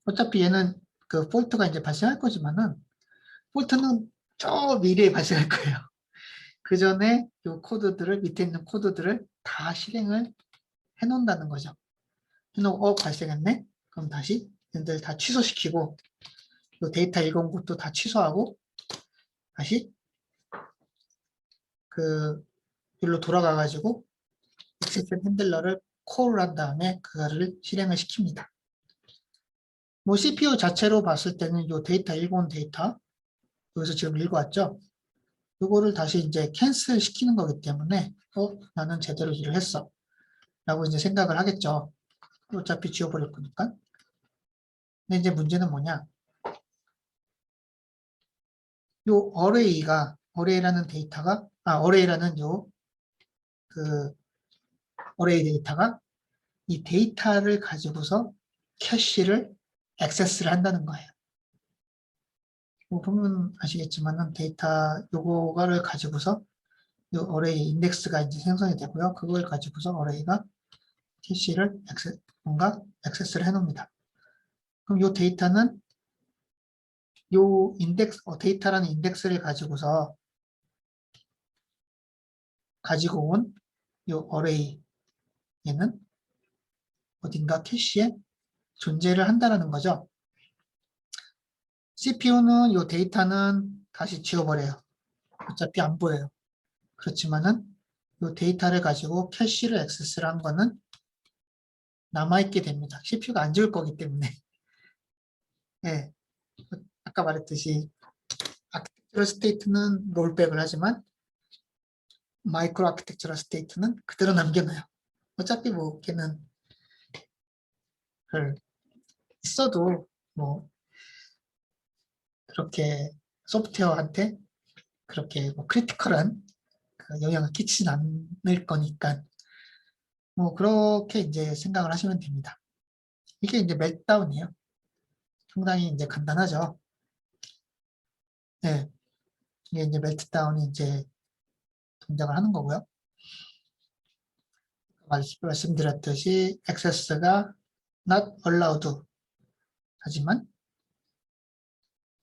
어차피 얘는 그 폴트가 이제 발생할 거지만은 폴트는 저 미래에 발생할 거예요. 그 전에 이 코드들을 밑에 있는 코드들을 다 실행을 해 놓는다는 거죠. 해놓고 발생했네? 그럼 다시 얘들 다 취소시키고 이 데이터 읽은 것도 다 취소하고 다시 여기로 돌아가 가지고 익셉션 핸들러를 콜을 한 다음에 그거를 실행을 시킵니다. 뭐 CPU 자체로 봤을 때는 이 데이터 읽어온 데이터 여기서 지금 읽어왔죠. 이거를 다시 이제 캔슬 시키는 거기 때문에 나는 제대로 일을 했어 라고 이제 생각을 하겠죠. 어차피 지워버릴 거니까. 근데 이제 문제는 뭐냐, 요 어레이라는 데이터가 어레이라는 그 어레이 데이터가 이 데이터를 가지고서 캐시를 액세스를 한다는 거예요. 뭐 보면 아시겠지만은 데이터 요거를 가지고서 요 어레이 인덱스가 이제 생성이 되고요. 그걸 가지고서 어레이가 캐시를 뭔가 액세스를 해 놓습니다. 그럼 요 데이터는 요 데이터라는 인덱스를 가지고서 가지고 온 요 어레이 얘는 어딘가 캐시에 존재를 한다는 거죠. CPU는 이 데이터는 다시 지워버려요. 어차피 안 보여요. 그렇지만은 이 데이터를 가지고 캐시를 액세스를 한 거는 남아있게 됩니다. CPU가 안 지울 거기 때문에. 예, 아까 말했듯이 아키텍처럴 스테이트는 롤백을 하지만 마이크로 아키텍처럴 스테이트는 그대로 남겨놔요. 어차피 뭐 걔는 있어도 뭐 그렇게 소프트웨어한테 그렇게 뭐 크리티컬한 그 영향을 끼치진 않을 거니까 뭐 그렇게 이제 생각을 하시면 됩니다. 이게 이제 멜트다운이에요. 상당히 이제 간단하죠. 네, 이게 이제 멜트다운이 이제 동작을 하는 거고요. 말씀드렸듯이 액세스가 not allowed 하지만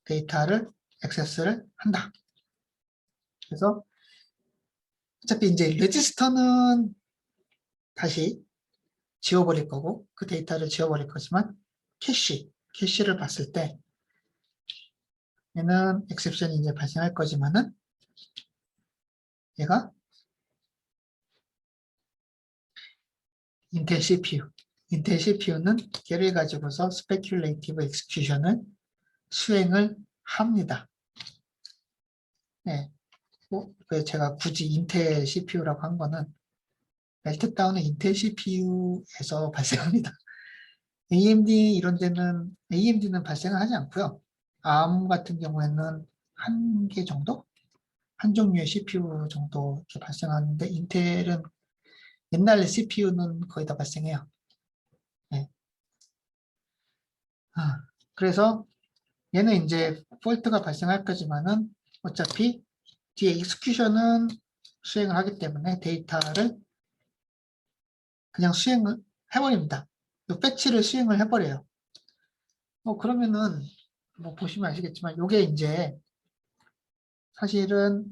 데이터를 액세스를 한다. 그래서 어차피 이제 레지스터는 다시 지워버릴 거고 그 데이터를 지워버릴 거지만 캐시를 봤을 때 얘는 엑셉션이 이제 발생할 거지만은 얘가 인텔 CPU는 얘를 가지고서 스페큘레이티브 엑스큐션을 수행을 합니다. 네. 왜 제가 굳이 인텔 CPU라고 한 거는 멜트다운은 인텔 CPU에서 발생합니다. AMD 이런 데는 AMD는 발생을 하지 않고요. ARM 같은 경우에는 한 개 정도? 한 종류의 CPU 정도 이렇게 발생하는데 인텔은 옛날 CPU는 거의 다 발생해요. 네. 그래서 얘는 이제 폴트가 발생할 거지만은 어차피 뒤에 익스큐션은 수행을 하기 때문에 데이터를 그냥 수행을 해버립니다. 이 패치를 수행을 해버려요. 그러면은 뭐 보시면 아시겠지만 이게 이제 사실은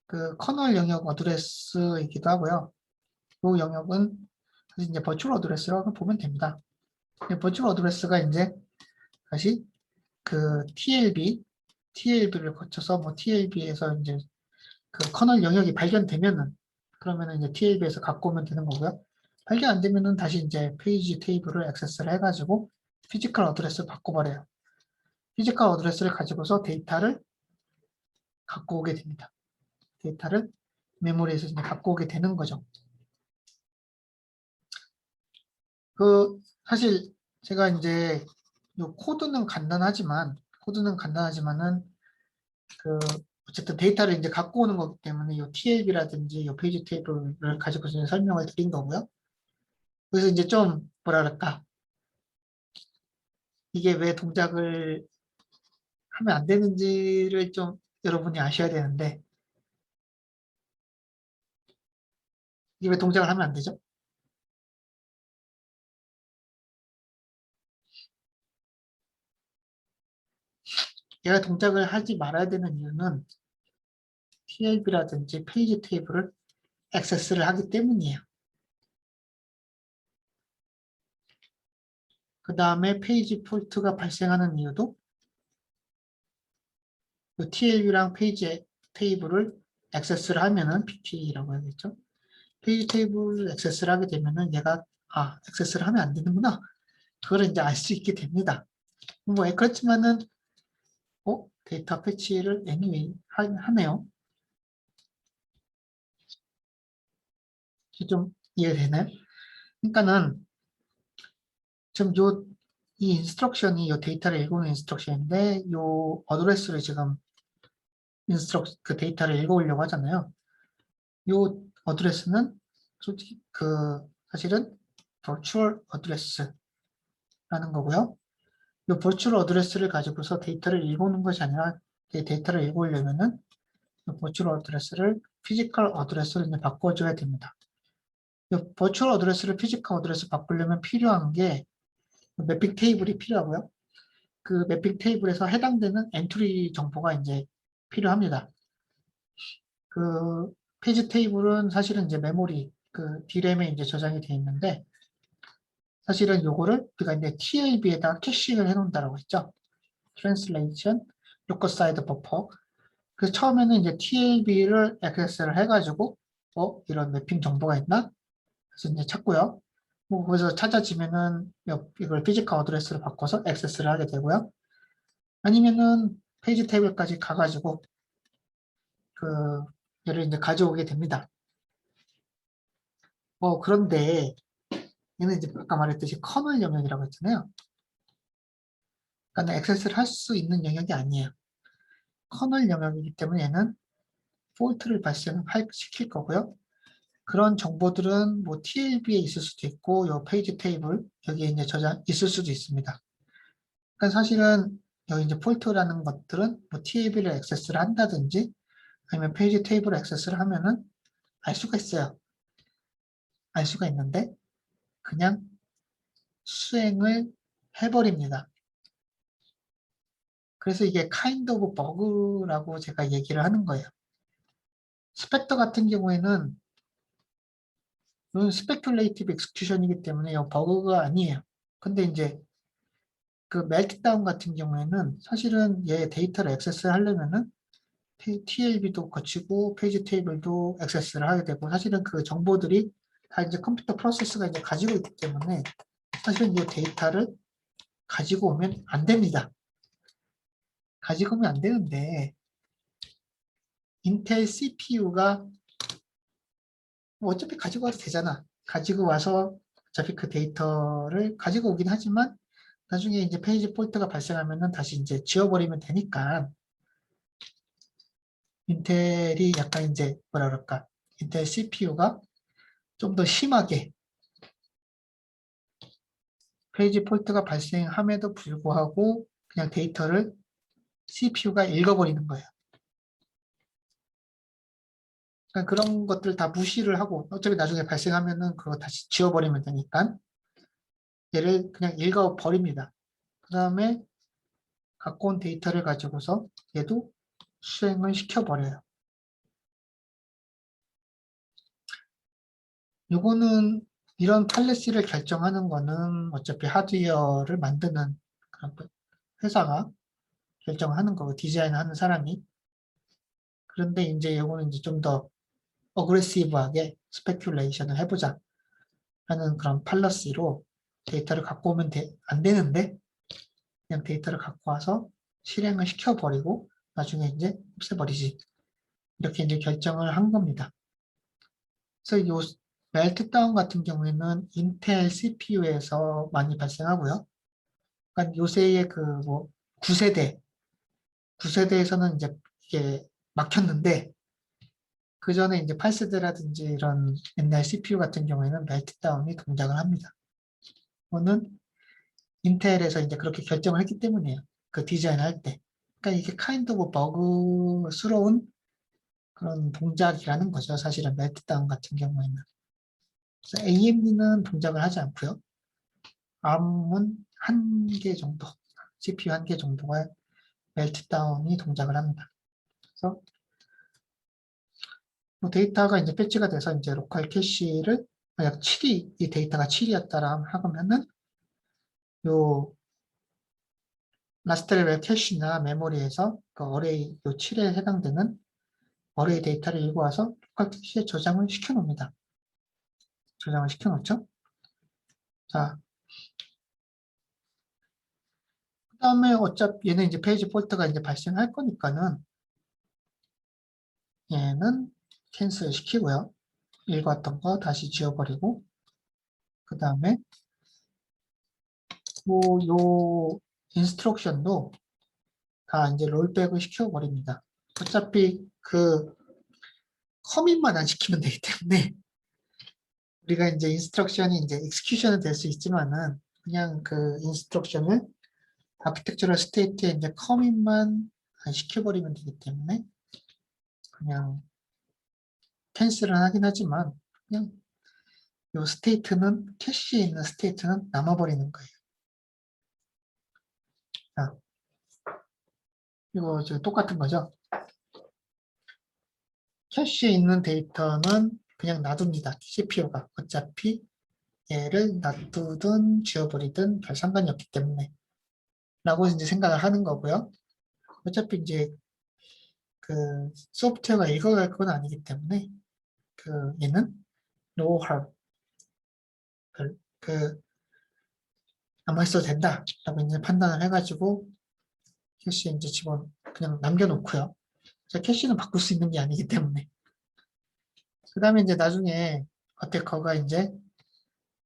그 커널 영역 어드레스이기도 하고요. 이 영역은 사실 이제 버추얼 어드레스라고 보면 됩니다. 버추얼 어드레스가 이제 다시 그 TLB를 거쳐서 뭐 TLB에서 이제 그 커널 영역이 발견되면은 그러면은 이제 TLB에서 갖고 오면 되는 거고요. 발견 안 되면은 다시 이제 페이지 테이블을 액세스를 해가지고 피지컬 어드레스를 바꿔버려요. 피지컬 어드레스를 가지고서 데이터를 갖고 오게 됩니다. 데이터를 메모리에서 이제 갖고 오게 되는 거죠. 그 사실 제가 이제 요 코드는 간단하지만은 그 어쨌든 데이터를 이제 갖고 오는 거기 때문에 이 TLB라든지 이 페이지 테이블을 가지고서 설명을 드린 거고요. 그래서 이제 좀 뭐라 그럴까 이게 왜 동작을 하면 안 되는지를 좀 여러분이 아셔야 되는데 이게 왜 동작을 하면 안 되죠? 얘가 동작을 하지 말아야 되는 이유는 TLB라든지 페이지 테이블을 액세스를 하기 때문이에요. 그 다음에 페이지 폴트가 발생하는 이유도 TLB랑 페이지 테이블을 액세스를 하면은 PT라고 해야겠죠. 페이지 테이블을 액세스를 하게 되면은 얘가 액세스를 하면 안 되는구나. 그걸 이제 알 수 있게 됩니다. 뭐 그렇지만은 데이터 패치를 anyway 하네요. 좀 이해되나요? 그러니까는 지금 이 인스트럭션이 이 데이터를 읽어오는 인스트럭션인데 이 어드레스를 지금 그 데이터를 읽어오려고 하잖아요. 이 어드레스는 솔직히 사실은 virtual address라는 거고요. 이 virtual address를 가지고서 데이터를 읽어오는 것이 아니라 데이터를 읽어오려면은 이 virtual address를 physical address로 이제 바꿔줘야 됩니다. 이 virtual address를 physical address 바꾸려면 필요한 게 매핑 테이블이 필요하고요. 그 매핑 테이블에서 해당되는 엔트리 정보가 이제 필요합니다. 그 페이지 테이블은 사실은 이제 메모리 그 D램에 이제 저장이 되어 있는데 사실은 요거를 우리가 이제 TLB에다가 캐싱을 해놓는다라고 했죠. Translation, Local Side Buffer. 그래서 처음에는 이제 TLB를 액세스를 해가지고 이런 매핑 정보가 있나? 그래서 이제 찾고요. 뭐 거기서 찾아지면은 이걸 피지컬 어드레스로 바꿔서 액세스를 하게 되고요. 아니면은 페이지 테이블까지 가가지고 그 얘를 이제 가져오게 됩니다. 그런데 얘는 이제 아까 말했듯이 커널 영역이라고 했잖아요. 그러니까 액세스를 할 수 있는 영역이 아니에요. 커널 영역이기 때문에 얘는 폴트를 발생시킬 거고요. 그런 정보들은 뭐 TLB에 있을 수도 있고 요 페이지 테이블 여기에 이제 저장 있을 수도 있습니다. 그러니까 사실은 여기 이제 폴트라는 것들은 뭐 TLB를 액세스를 한다든지 아니면 페이지 테이블을 액세스를 하면은 알 수가 있어요. 알 수가 있는데 그냥 수행을 해버립니다. 그래서 이게 kind of bug라고 제가 얘기를 하는 거예요. 스펙터 같은 경우에는 이건 스페큘레이티브 익스큐션이기 때문에 이 버그가 아니에요. 근데 이제 그 멜트다운 같은 경우에는 사실은 얘 데이터를 액세스 하려면은 TLB도 거치고 페이지 테이블도 액세스를 하게 되고 사실은 그 정보들이 다 이제 컴퓨터 프로세스가 이제 가지고 있기 때문에 사실은 이 데이터를 가지고 오면 안 됩니다. 가지고 오면 안 되는데 인텔 CPU가 어차피 가지고 와도 되잖아. 가지고 와서 어차피 그 데이터를 가지고 오긴 하지만 나중에 이제 페이지 폴트가 발생하면은 다시 이제 지워버리면 되니까 인텔이 약간 이제 뭐라 그럴까 인텔 CPU가 좀 더 심하게 페이지 폴트가 발생함에도 불구하고 그냥 데이터를 CPU가 읽어버리는 거예요. 그러니까 그런 것들 다 무시를 하고 어차피 나중에 발생하면은 그거 다시 지워버리면 되니까 얘를 그냥 읽어버립니다. 그 다음에 갖고 온 데이터를 가지고서 얘도 수행을 시켜버려요. 요거는 이런 팔레시를 결정하는 거는 어차피 하드웨어를 만드는 그런 회사가 결정하는 거고 디자인하는 사람이. 그런데 이제 요거는 이제 좀 더 어그레시브하게 스페큘레이션을 해보자 하는 그런 팔러시로 데이터를 갖고 오면 안 되는데 그냥 데이터를 갖고 와서 실행을 시켜버리고 나중에 이제 없애버리지. 이렇게 이제 결정을 한 겁니다. 그래서 요 멜트다운 같은 경우에는 인텔 CPU에서 많이 발생하고요. 그러니까 요새의 그 뭐 9세대, 9세대에서는 이제 이게 막혔는데 그 전에 이제 8세대라든지 이런 옛날 CPU 같은 경우에는 멜트다운이 동작을 합니다. 이거는 인텔에서 이제 그렇게 결정을 했기 때문이에요. 그 디자인할 때. 그러니까 이게 kind of 버그스러운 그런 동작이라는 거죠. 사실은 멜트다운 같은 경우에는. 그래서 AMD는 동작을 하지 않고요. ARM은 한 개 정도, CPU 한 개 정도가 멜트다운이 동작을 합니다. 그래서 뭐 데이터가 이제 패치가 돼서 이제 로컬 캐시를 만약 7이 이 데이터가 7이었다라 하면은 요 라스트 레벨 캐시나 메모리에서 그 어레이 요 7에 해당되는 어레이 데이터를 읽어와서 로컬 캐시에 저장을 시켜 놓습니다. 저장을 시켜 놓죠. 자, 그 다음에 어차피 얘는 이제 페이지 폴트가 이제 발생할 거니까는 얘는 캔슬 시키고요. 읽었던 거 다시 지워버리고 그 다음에 뭐 요 인스트럭션도 다 이제 롤백을 시켜버립니다. 어차피 그 커밋만 안 시키면 되기 때문에 우리가 이제 인스트럭션이 이제 익스큐션은 될 수 있지만은 그냥 그 인스트럭션을 아키텍처럴 스테이트에 이제 커밋만 안 시켜버리면 되기 때문에 그냥 캔슬은 하긴 하지만 그냥 요 스테이트는 캐시에 있는 스테이트는 남아버리는 거예요. 자, 이거 지금 똑같은 거죠. 캐시에 있는 데이터는 그냥 놔둡니다. CPU가 어차피 얘를 놔두든 지워버리든 별 상관이 없기 때문에 라고 이제 생각을 하는 거고요. 어차피 이제 그 소프트웨어가 읽어갈 건 아니기 때문에 얘는 no harm 그 아무 했어도 된다라고 이제 판단을 해가지고 캐시에 이제 그냥 남겨놓고요. 캐시는 바꿀 수 있는 게 아니기 때문에. 그 다음에 이제 나중에 어태커가 이제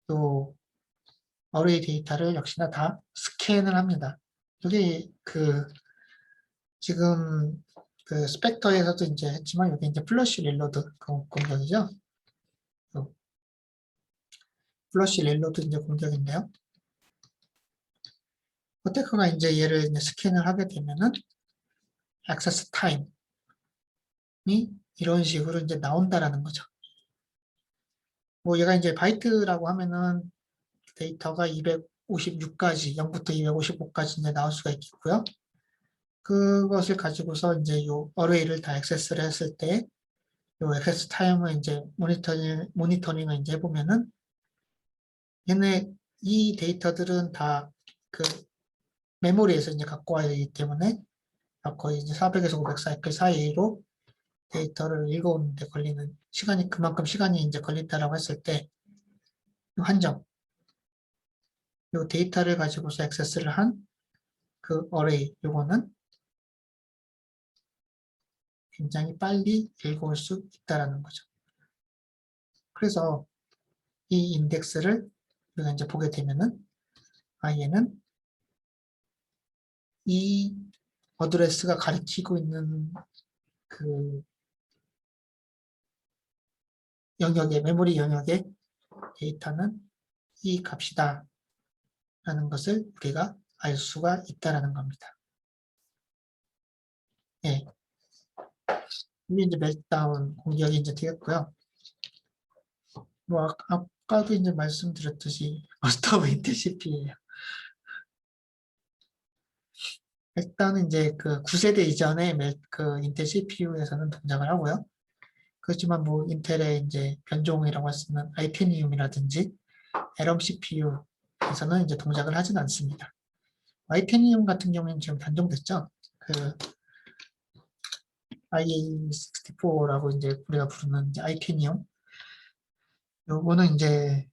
또 어레이 데이터를 역시나 다 스캔을 합니다. 여기 지금 스펙터에서도 이제 했지만 여기 이제 플러시 릴로드 공격이죠. 플러시 릴로드 이제 공격인데요. 어태커가 이제 얘를 이제 스캔을 하게 되면은 액세스 타임이 이런 식으로 이제 나온다라는 거죠. 뭐 얘가 이제 바이트라고 하면은 데이터가 256까지 0부터 255까지 이제 나올 수가 있겠고요. 그것을 가지고서 이제 요 어레이를 다 액세스를 했을 때 요 액세스 타임을 이제 모니터링을 이제 해보면은 얘네 이 데이터들은 다 메모리에서 이제 갖고 와야 되기 때문에 거의 이제 400에서 500 사이클 사이로 데이터를 읽어오는데 걸리는 시간이 그만큼 시간이 이제 걸린다라고 했을 때 한정 요 데이터를 가지고서 액세스를 한 어레이 요거는 굉장히 빨리 읽어올 수 있다라는 거죠. 그래서 이 인덱스를 우리가 이제 보게 되면은 얘는 이 어드레스가 가리키고 있는 메모리 영역의 데이터는 이 값이다 라는 것을 우리가 알 수가 있다라는 겁니다. 예. 이게 이제 멜트다운 공격이 이제 되겠고요. 뭐 아까도 이제 말씀드렸듯이 머스트 오브 인텔 CPU예요. 일단은 이제 9세대 이전의 인텔 CPU에서는 동작을 하고요. 그렇지만 뭐 인텔의 이제 변종이라고 할 수 있는 아이테니움이라든지 에럼 CPU에서는 이제 동작을 하진 않습니다. 아이테니움 같은 경우에는 지금 변종됐죠. IA64라고 이제 우리가 부르는 이제 아이테니움. 요거는 이제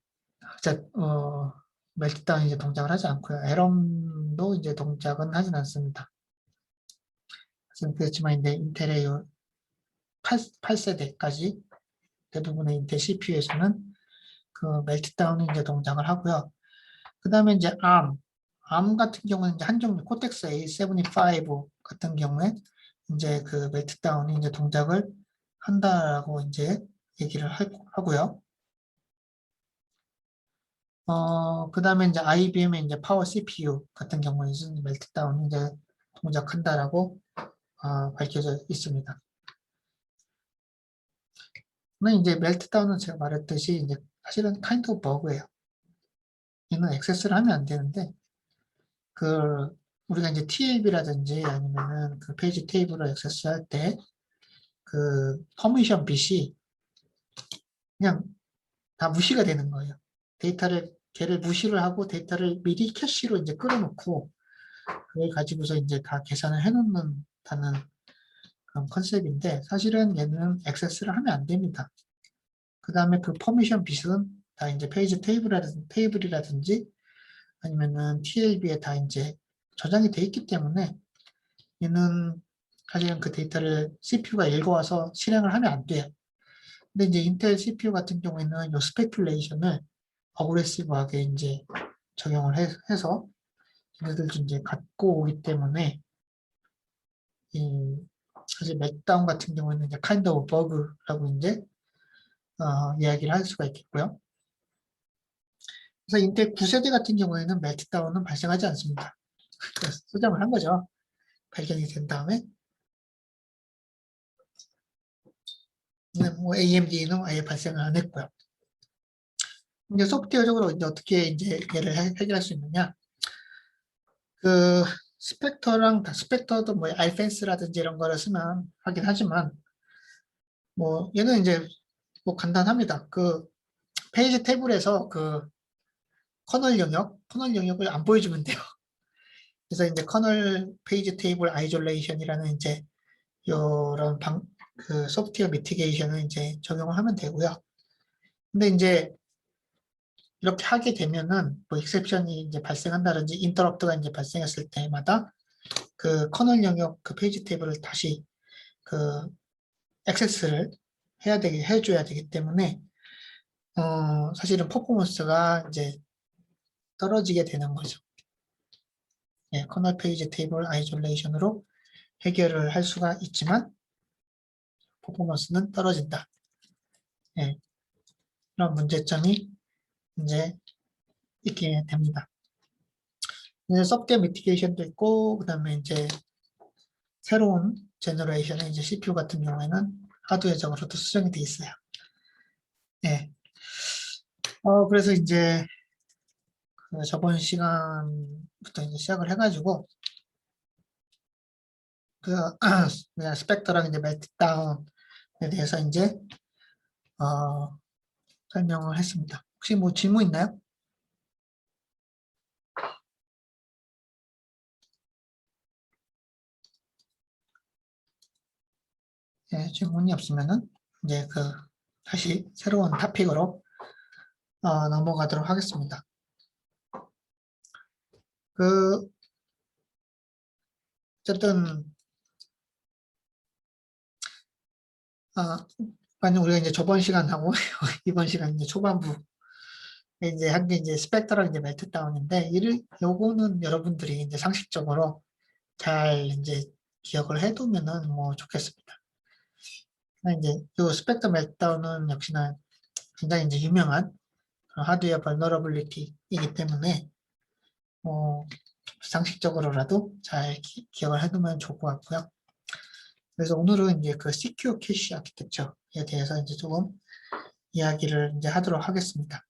멜트다운 이제 동작을 하지 않고요. 에럼도 이제 동작은 하진 않습니다. 그렇지만 이제 인텔의 8세대까지 대부분의 인텔 CPU에서는 멜트다운이 이제 동작을 하고요. 그 다음에 이제 ARM 같은 경우는 이제 한 종류 코텍스 A75 같은 경우에 이제 멜트다운이 이제 동작을 한다라고 이제 얘기를 하고요. 그 다음에 이제 IBM의 이제 파워 CPU 같은 경우에는 멜트다운이 이제 동작한다라고 밝혀져 있습니다. 근데 이제 멜트다운은 제가 말했듯이 이제 사실은 kind of bug예요. 얘는 액세스를 하면 안 되는데 우리가 이제 TLB라든지 아니면은 페이지 테이블을 액세스할 때 퍼미션 bit이 그냥 다 무시가 되는 거예요. 걔를 무시를 하고 데이터를 미리 캐시로 이제 끌어놓고 그걸 가지고서 이제 다 계산을 해놓는다는 그런 컨셉인데 사실은 얘는 액세스를 하면 안 됩니다. 그 다음에 퍼미션 bit은 다 이제 페이지 테이블이라든지 아니면은 TLB에 다 이제 저장이 돼 있기 때문에 얘는 사실은 데이터를 CPU가 읽어와서 실행을 하면 안 돼요. 근데 이제 인텔 CPU 같은 경우에는 이 스페큘레이션을 어그레시브하게 이제 적용을 해서 얘네들도 이제 갖고 오기 때문에 사실 멜트다운 같은 경우에는 이제 kind of bug라고 이제 이야기를 할 수가 있겠고요. 그래서 인텔 9세대 같은 경우에는 멜트다운은 발생하지 않습니다. 그래서 수정을 한 거죠. 발견이 된 다음에. 뭐 AMD는 아예 발생을 안 했고요. 이제 소프트웨어적으로 이제 어떻게 이제 얘를 해결할 수 있느냐? 스펙터도 뭐 알펜스라든지 이런 거를 쓰면 하긴 하지만 뭐 얘는 이제 뭐 간단합니다. 페이지 테이블에서 커널 영역을 안 보여주면 돼요. 그래서 이제 커널 페이지 테이블 아이졸레이션이라는 이제 이런 그 소프트웨어 미티게이션을 이제 적용을 하면 되고요. 근데 이제 이렇게 하게 되면은 뭐 익셉션이 이제 발생한다든지 인터럽트가 이제 발생했을 때마다 그 커널 영역 그 페이지 테이블을 다시 그 액세스를 해줘야 되기 때문에 사실은 퍼포먼스가 이제 떨어지게 되는 거죠. 예, 커널 페이지 테이블 아이솔레이션으로 해결을 할 수가 있지만 퍼포먼스는 떨어진다. 예, 그런 문제점이 이제 있게 됩니다. 이제 서브게 미티게이션도 있고 그다음에 이제 새로운 제너레이션의 이제 CPU 같은 경우에는 하드웨어적으로도 수정이 돼 있어요. 예. 그래서 이제 그 저번 시간부터 이제 시작을 해가지고 그 스펙터랑 이제 멜트다운에 대해서 이제 설명을 했습니다. 혹시 뭐 질문 있나요? 예, 질문이 없으면은 이제 그 다시 새로운 토픽으로 넘어가도록 하겠습니다. 그 어쨌든 만약 우리가 이제 저번 시간하고 이번 시간 이제 초반부 이제 한 게 이제 스펙터랑 이제 멜트다운인데 요거는 여러분들이 이제 상식적으로 잘 이제 기억을 해두면은 뭐 좋겠습니다. 이제 요 스펙터 멜트다운은 역시나 굉장히 이제 유명한 하드웨어 벌너러블리티이기 때문에 뭐 상식적으로라도 잘 기억을 해두면 좋을 것 같고요. 그래서 오늘은 이제 그 CQ 캐시 아키텍처에 대해서 이제 조금 이야기를 이제 하도록 하겠습니다.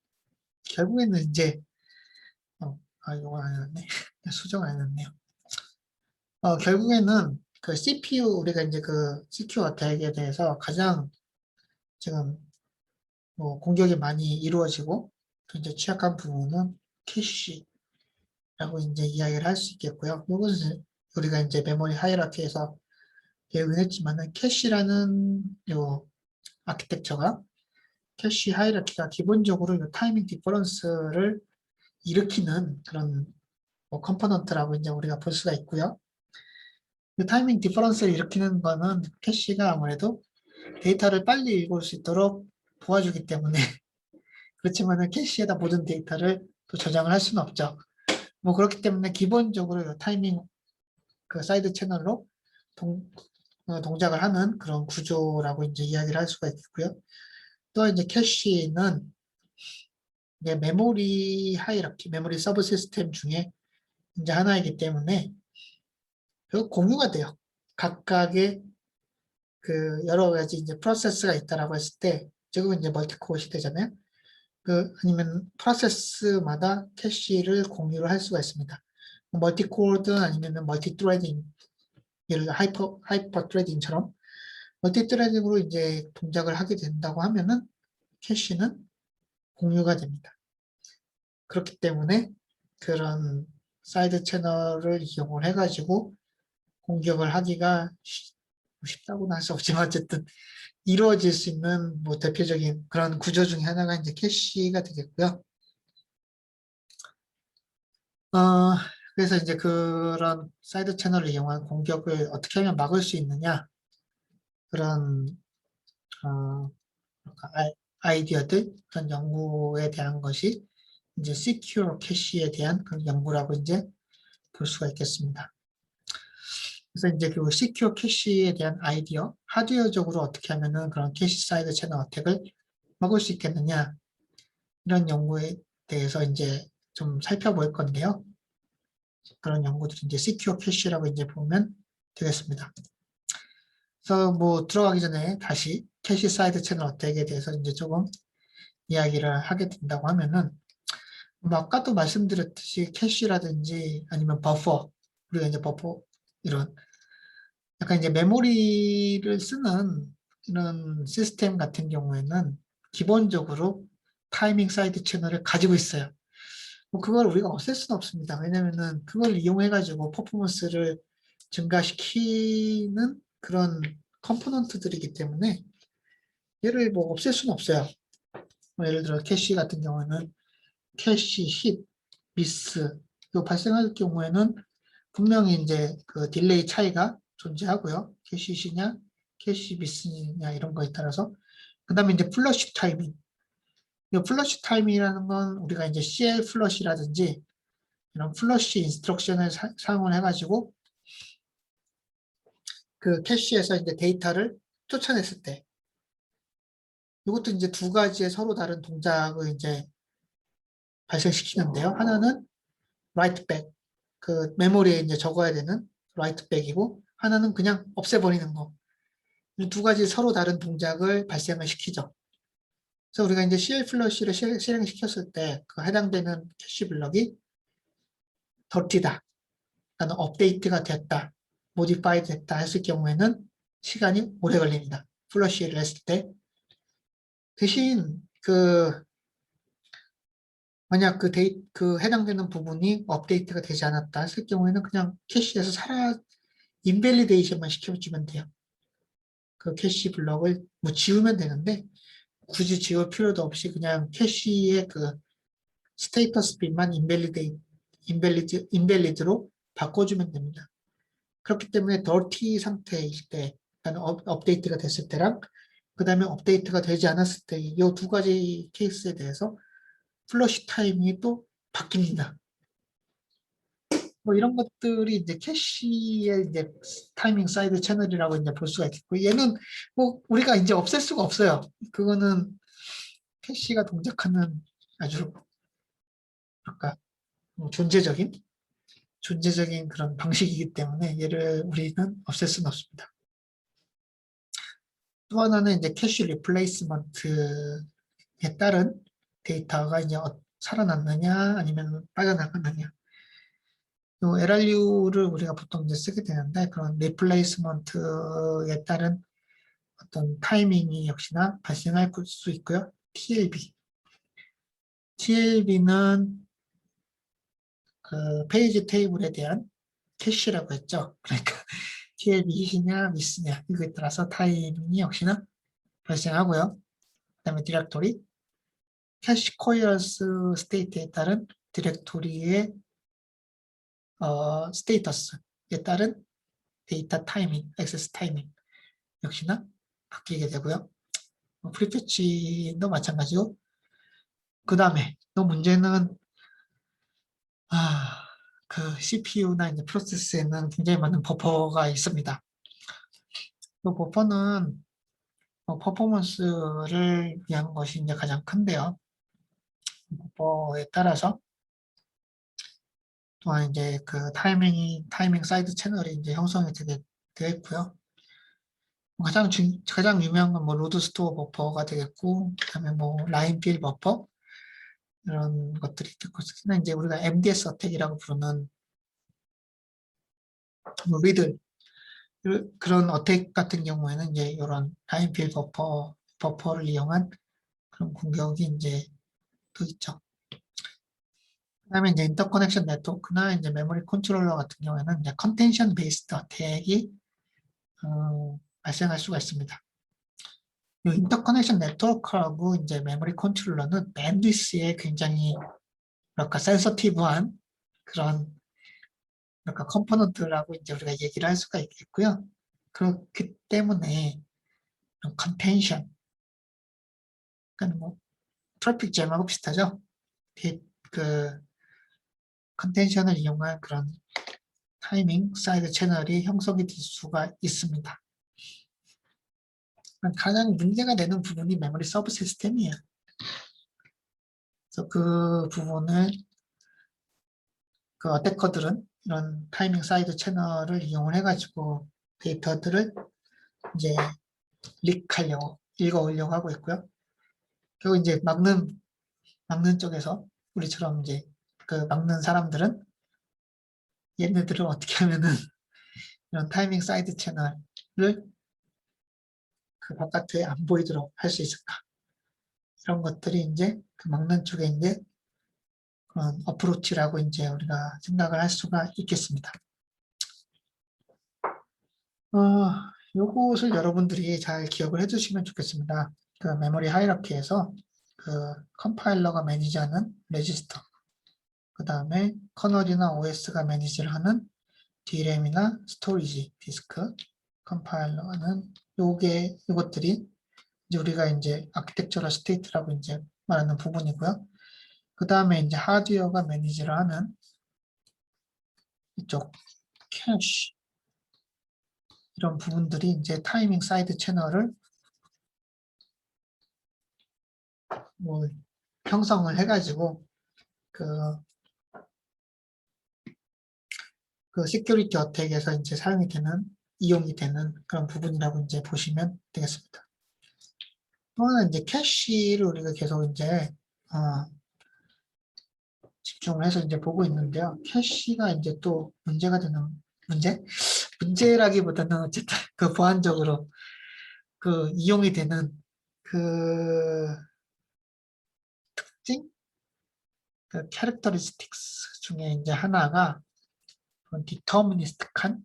결국에는 이제 이거 안 해놨네. 수정 안 해놨네요. 결국에는 그 CPU 우리가 이제 그 CQ 어택에 대해서 가장 지금 뭐 공격이 많이 이루어지고 또 이제 취약한 부분은 캐시라고 이제 이야기를 할 수 있겠고요. 이것은 우리가 이제 메모리 하이라키에서 배우긴 했지만은 캐시라는 요 아키텍처가 캐시 하이라키가 기본적으로 요 타이밍 디퍼런스를 일으키는 그런 뭐 컴포넌트라고 이제 우리가 볼 수가 있고요. 그 타이밍 디퍼런스를 일으키는 거는 캐시가 아무래도 데이터를 빨리 읽을 수 있도록 도와주기 때문에 그렇지만은 캐시에다 모든 데이터를 또 저장을 할 수는 없죠. 뭐 그렇기 때문에 기본적으로 타이밍 그 사이드 채널로 동작을 하는 그런 구조라고 이제 이야기를 할 수가 있고요. 또 이제 캐시는 이제 메모리 하이라키, 메모리 서브 시스템 중에 이제 하나이기 때문에 그 공유가 돼요. 각각의 그 여러 가지 이제 프로세스가 있다라고 했을 때 지금은 이제 멀티코어 시대잖아요. 그 아니면 프로세스마다 캐시를 공유를 할 수가 있습니다. 멀티코어든 아니면 멀티트레딩, 예를 들어 하이퍼 트레딩처럼 멀티트레딩으로 이제 동작을 하게 된다고 하면은 캐시는 공유가 됩니다. 그렇기 때문에 그런 사이드 채널을 이용을 해가지고 공격을 하기가 쉽다고는 할 수 없지만 어쨌든 이루어질 수 있는 뭐 대표적인 그런 구조 중에 하나가 이제 캐시가 되겠고요. 어, 그래서 이제 그런 사이드 채널을 이용한 공격을 어떻게 하면 막을 수 있느냐 그런 아이디어들 그런 연구에 대한 것이 이제 Secure 캐시에 대한 그런 연구라고 이제 볼 수가 있겠습니다. 그래서 이제 그 Secure 캐시에 대한 아이디어, 하드웨어적으로 어떻게 하면은 그런 캐시 사이드 채널 어택을 막을 수 있겠느냐 이런 연구에 대해서 이제 좀 살펴볼 건데요. 그런 연구들이 이제 Secure 캐시라고 이제 보면 되겠습니다. 그래서 뭐 들어가기 전에 다시 캐시 사이드 채널 어택에 대해서 이제 조금 이야기를 하게 된다고 하면은 뭐 아까도 말씀드렸듯이 캐시라든지 아니면 버퍼 우리가 이제 버퍼 이런 약간 이제 메모리를 쓰는 이런 시스템 같은 경우에는 기본적으로 타이밍 사이드 채널을 가지고 있어요. 뭐 그걸 우리가 없앨 수는 없습니다. 왜냐면은 그걸 이용해 가지고 퍼포먼스를 증가시키는 그런 컴포넌트들이기 때문에 얘를 뭐 없앨 수는 없어요. 뭐 예를 들어 캐시 같은 경우에는 캐시, 힛, 미스 이거 발생할 경우에는 분명히 이제 그 딜레이 차이가 존재하고요. 캐시 힛이냐, 캐시 미스냐 이런 거에 따라서 그 다음에 이제 플러시 타이밍. 이 플러시 타이밍이라는 건 우리가 이제 CL 플러시라든지 이런 플러시 인스트럭션을 사용을 해가지고 그 캐시에서 이제 데이터를 쫓아냈을 때 이것도 이제 두 가지의 서로 다른 동작을 이제 발생시키는데요. 하나는 write back, 그 메모리에 이제 적어야 되는 write back이고 하나는 그냥 없애버리는 거. 이 두 가지 서로 다른 동작을 발생을 시키죠. 그래서 우리가 이제 CL 플러시를 실행시켰을 때 그 해당되는 캐시 블럭이 더티다, 그러니까 업데이트가 됐다, 모디파이 됐다 했을 경우에는 시간이 오래 걸립니다. 플러시를 했을 때. 대신 만약 그 해당되는 부분이 업데이트가 되지 않았다 했을 경우에는 그냥 캐시에서 인밸리데이션만 시켜주면 돼요. 그 캐시 블럭을 뭐 지우면 되는데 굳이 지울 필요도 없이 그냥 캐시의 그 스테이터스 빈만 인밸리드로 바꿔주면 됩니다. 그렇기 때문에 더티 상태일 때, 업데이트가 됐을 때랑 그 다음에 업데이트가 되지 않았을 때 이 두 가지 케이스에 대해서 플러시 타이밍이 또 바뀝니다. 뭐 이런 것들이 이제 캐시의 이제 타이밍 사이드 채널이라고 이제 볼 수가 있겠고, 얘는 뭐 우리가 이제 없앨 수가 없어요. 그거는 캐시가 동작하는 아주 뭐랄까 뭐 존재적인 그런 방식이기 때문에 얘를 우리는 없앨 수는 없습니다. 또 하나는 이제 캐시 리플레이스먼트에 따른 데이터가 이제 살아남느냐 아니면 빠져나가느냐. 요 LRU를 우리가 보통 이제 쓰게 되는데 그런 리플레이스먼트에 따른 어떤 타이밍이 역시나 발생할 수 있고요. TLB는 그 페이지 테이블에 대한 캐시라고 했죠. 그러니까 TLB 힛이냐 미스냐 이거에 따라서 타이밍이 역시나 발생하고요. 그 다음에 디렉토리 캐시 코어런스 스테이트에 따른 디렉토리의 스테이터스에 따른 데이터 타이밍, 액세스 타이밍 역시나 바뀌게 되고요. 프리패치도 마찬가지고 그 다음에 또 문제는 그 CPU나 이제 프로세스에는 굉장히 많은 버퍼가 있습니다. 그 버퍼는 퍼포먼스를 위한 것이 이제 가장 큰데요. 버퍼에 따라서 또한 이제 그 타이밍 사이드 채널이 이제 형성이 되어 있고요. 가장 유명한 건 뭐 로드 스토어 버퍼가 되겠고, 그다음에 뭐 라인 필 버퍼 이런 것들이 있고, 특히나 이제 우리가 MDS 어택이라고 부르는 뭐 리들 그런 어택 같은 경우에는 이제 이런 라인 필 버퍼를 이용한 그런 공격이 이제 또 있죠. 그다음에 이제 인터커넥션 네트워크나 이제 메모리 컨트롤러 같은 경우에는 이제 컨텐션 베이스드 어택이 발생할 수가 있습니다. 이 인터커넥션 네트워크하고 이제 메모리 컨트롤러는 밴드위스에 굉장히 뭐랄까 센서티브한 그런 뭐랄까 컴포넌트라고 이제 우리가 얘기를 할 수가 있겠고요. 그렇기 때문에 컨텐션, 그러니까 뭐 트래픽 잼하고 비슷하죠. 그 컨텐션을 이용한 그런 타이밍 사이드 채널이 형성이 될 수가 있습니다. 가장 문제가 되는 부분이 메모리 서브 시스템이에요. 그래서 그 부분을 그 어태커들은 이런 타이밍 사이드 채널을 이용을 해가지고 데이터들을 이제 릭하려고 읽어오려고 하고 있고요. 그리고 이제 막는 쪽에서 우리처럼 이제 그 막는 사람들은 얘네들을 어떻게 하면은 이런 타이밍 사이드 채널을 그 바깥에 안 보이도록 할 수 있을까? 이런 것들이 이제 그 막는 쪽에 이제 그런 어프로치라고 이제 우리가 생각을 할 수가 있겠습니다. 요것을 여러분들이 잘 기억을 해주시면 좋겠습니다. 그 메모리 하이라키에서 그 컴파일러가 매니지하는 레지스터, 그 다음에 커널이나 OS가 매니지를 하는 D램이나 스토리지 디스크, 컴파일러는 요것들이 이제 우리가 이제 아키텍처럴 스테이트라고 이제 말하는 부분이고요. 그 다음에 이제 하드웨어가 매니지를 하는 이쪽 캐시, 이런 부분들이 이제 타이밍 사이드 채널을 뭐 형성을 해가지고 그 시큐리티 어택에서 이제 사용이 되는, 이용이 되는 그런 부분이라고 이제 보시면 되겠습니다. 또 하나 이제 캐시를 우리가 계속 이제 집중을 해서 이제 보고 있는데요. 캐시가 이제 또 문제가 되는 문제라기보다는 어쨌든 그 보안적으로 그 이용이 되는 그 특징, 그 캐릭터리스틱스 중에 이제 하나가 디터미니스틱한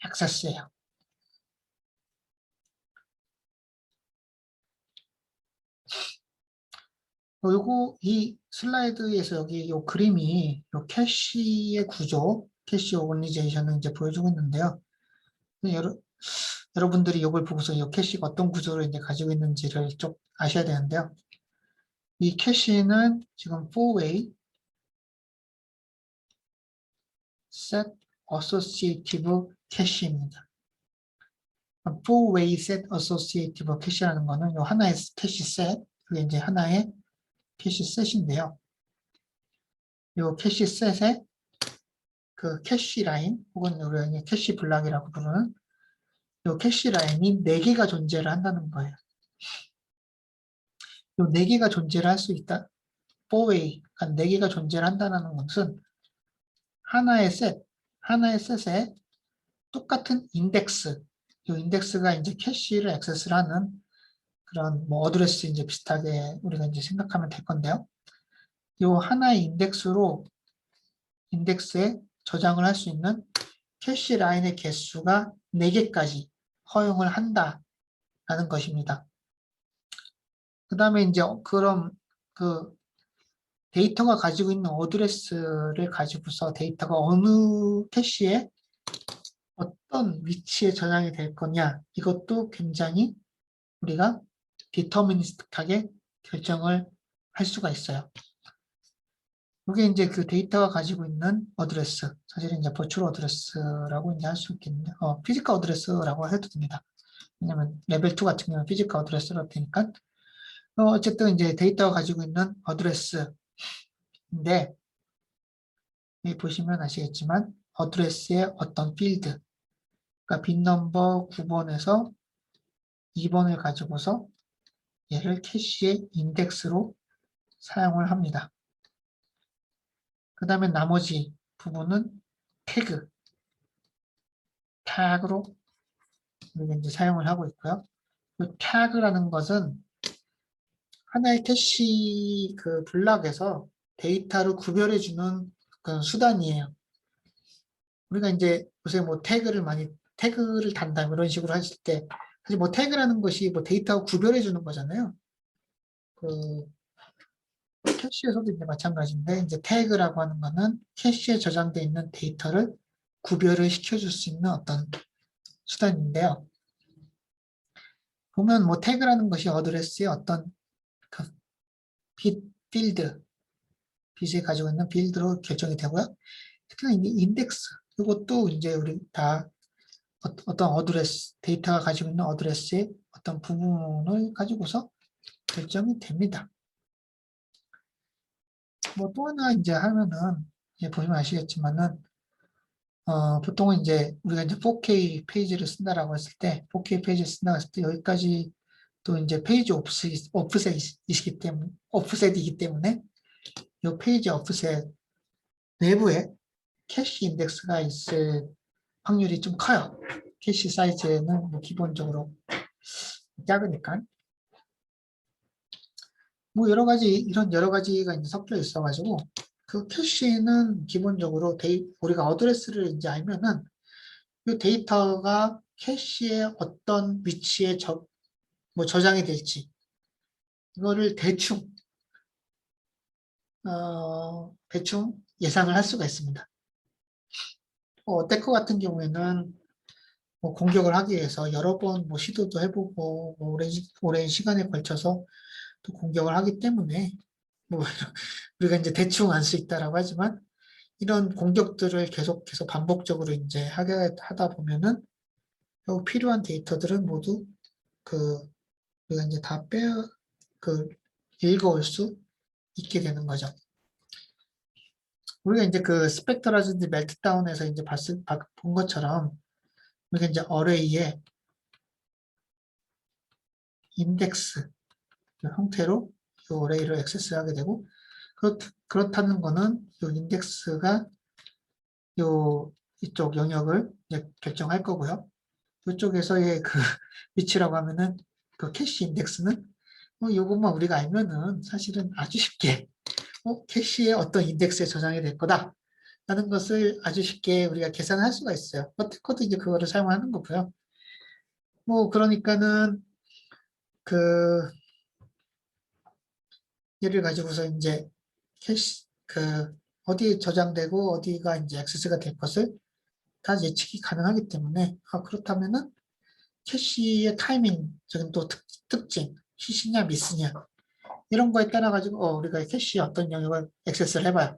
액세스예요. 요거 이 슬라이드에서 여기 요 그림이 요 캐시의 구조, 캐시 오거니제이션을 이제 보여주고 있는데요. 여러분들이 이걸 보고서 이 캐시가 어떤 구조를 이제 가지고 있는지를 좀 아셔야 되는데요. 이 캐시는 지금 4-way set associative 캐시입니다. 4-way set associative 캐시라는 거는 요 하나의 캐시 셋, 그게 이제 하나의 캐시 셋인데요. 요 캐시 셋에 그 캐시 라인, 혹은 우리가 캐시 블락이라고 부르는 요 캐시 라인이 4개가 존재를 한다는 거예요. 요 4개가 존재를 할 수 있다. 4way, 4개가 존재를 한다는 것은 하나의 셋에 똑같은 인덱스, 요 인덱스가 이제 캐시를 액세스를 하는 그런 뭐 어드레스 이제 비슷하게 우리가 이제 생각하면 될 건데요. 요 하나의 인덱스에 저장을 할 수 있는 캐시 라인의 개수가 4개까지 허용을 한다라는 것입니다. 그 다음에 이제 그럼 그 데이터가 가지고 있는 어드레스를 가지고서 데이터가 어느 캐시에 어떤 위치에 저장이 될 거냐, 이것도 굉장히 우리가 디터미니스틱하게 결정을 할 수가 있어요. 이게 이제 그 데이터가 가지고 있는 어드레스, 사실은 이제 버추얼 어드레스라고 이제 할 수 있겠는데, 피지컬 어드레스라고 해도 됩니다. 왜냐면 레벨 2 같은 경우는 피지컬 어드레스로 되니까. 어쨌든 이제 데이터가 가지고 있는 어드레스인데, 여기 보시면 아시겠지만 어드레스의 어떤 필드, 그러니까 빈 넘버 9번에서 2번을 가지고서 얘를 캐시의 인덱스로 사용을 합니다. 그 다음에 나머지 부분은 태그로 우리가 이제 사용을 하고 있고요. 이 태그라는 것은 하나의 캐시 그 블락에서 데이터를 구별해주는 그런 수단이에요. 우리가 이제 요새 뭐 태그를 단다 이런 식으로 하실 때 사실 뭐 태그라는 것이 뭐 데이터 구별해주는 거잖아요. 그 캐시에서도 이제 마찬가지인데, 이제 태그라고 하는 거는 캐시에 저장되어 있는 데이터를 구별을 시켜줄 수 있는 어떤 수단인데요. 보면 뭐 태그라는 것이 어드레스의 어떤 그 빛에 가지고 있는 필드로 결정이 되고요. 특히나 인덱스, 이것도 이제 우리 다 어떤 어드레스, 데이터가 가지고 있는 어드레스의 어떤 부분을 가지고서 결정이 됩니다. 뭐 또 하나 이제 하면은, 보시면 아시겠지만은, 보통은 이제 우리가 이제 4K 페이지를 쓴다라고 했을 때, 4K 페이지를 쓴다고 했을 때, 여기까지 또 이제 페이지 오프셋이기 때문에, 이 페이지 오프셋 내부에 캐시 인덱스가 있을 확률이 좀 커요. 캐시 사이즈는 뭐 기본적으로 작으니까. 뭐 여러 가지 이런 여러 가지가 이제 섞여 있어가지고 그 캐시는 기본적으로 우리가 어드레스를 이제 알면은 이 데이터가 캐시의 어떤 위치에 뭐 저장이 될지 이거를 대충 예상을 할 수가 있습니다. 어테커 같은 경우에는 뭐 공격을 하기 위해서 여러 번 뭐 시도도 해보고 뭐 오랜 시간에 걸쳐서 또 공격을 하기 때문에 뭐 우리가 이제 대충 알 수 있다라고 하지만 이런 공격들을 계속해서 반복적으로 이제 하다 보면은 결국 필요한 데이터들은 모두 그 우리가 이제 그 읽어올 수 있게 되는 거죠. 우리가 이제 그 스펙터라든지 멜트다운에서 이제 본 것처럼 우리가 이제 어레이의 인덱스 형태로 이 어레이를 액세스하게 되고 그렇다는 거는 이 인덱스가 이쪽 영역을 이제 결정할 거고요. 이쪽에서의 그 위치라고 하면은 그 캐시 인덱스는 이것만 우리가 알면은 사실은 아주 쉽게 캐시의 어떤 인덱스에 저장이 될 거다 라는 것을 아주 쉽게 우리가 계산할 수가 있어요. 어떻게든 이제 그거를 사용하는 거고요. 뭐 그러니까는 그 얘를 가지고서 이제 캐시 어디에 저장되고 어디가 이제 액세스가 될 것을 다 예측이 가능하기 때문에 그렇다면은 캐시의 타이밍적인 또 특징, 히시냐 미스냐 이런 거에 따라 가지고 우리가 캐시의 어떤 영역을 액세스를 해봐요.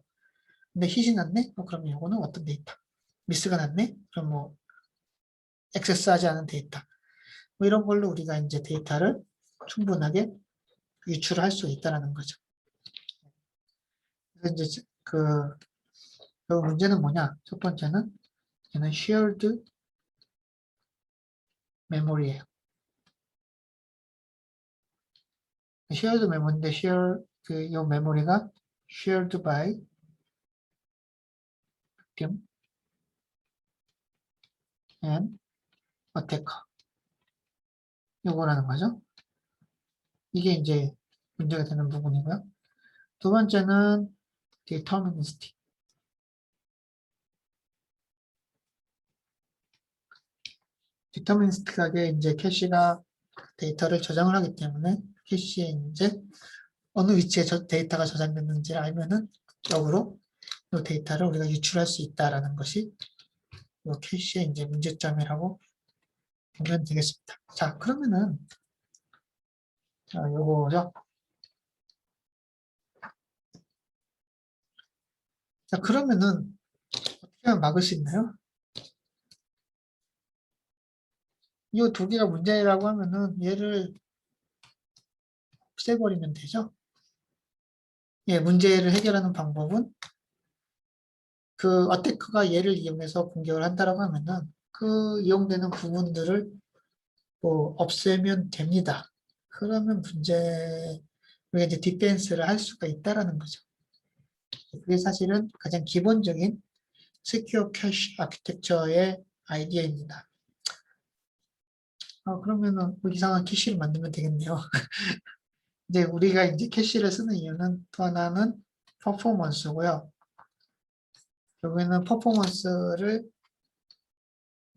근데 히시 났네? 그러면 이거는 어떤 데이터? 미스가 났네? 그럼 뭐 액세스하지 않은 데이터. 뭐 이런 걸로 우리가 이제 데이터를 충분하게 유출할 수 있다는 거죠. 그래서 이제 그 문제는 뭐냐? 첫 번째는 얘는 shared memory예요. shared memory인데 이 메모리가 shared by victim and attacker. 요거라는 거죠. 이게 이제 문제가 되는 부분이고요. 두 번째는 deterministic. 디터미니스틱하게 이제 캐시가 데이터를 저장을 하기 때문에 캐시에 이제 어느 위치에 데이터가 저장됐는지를 알면은 역으로 이 데이터를 우리가 유출할 수 있다라는 것이 이 캐시의 이제 문제점이라고 보면 되겠습니다. 자, 그러면은 요거죠. 자, 그러면은 어떻게 하면 막을 수 있나요? 이 두 개가 문제라고 하면은 얘를 없애버리면 되죠. 예, 문제를 해결하는 방법은 그 어태커가 얘를 이용해서 공격을 한다라고 하면은 그 이용되는 부분들을 뭐 없애면 됩니다. 그러면 우리가 이제 디펜스를 할 수가 있다라는 거죠. 그게 사실은 가장 기본적인 세큐어 캐시 아키텍처의 아이디어입니다. 그러면은 뭐 이상한 캐시를 만들면 되겠네요. 이제 우리가 이제 캐시를 쓰는 이유는 또 하나는 퍼포먼스고요. 여기는 퍼포먼스를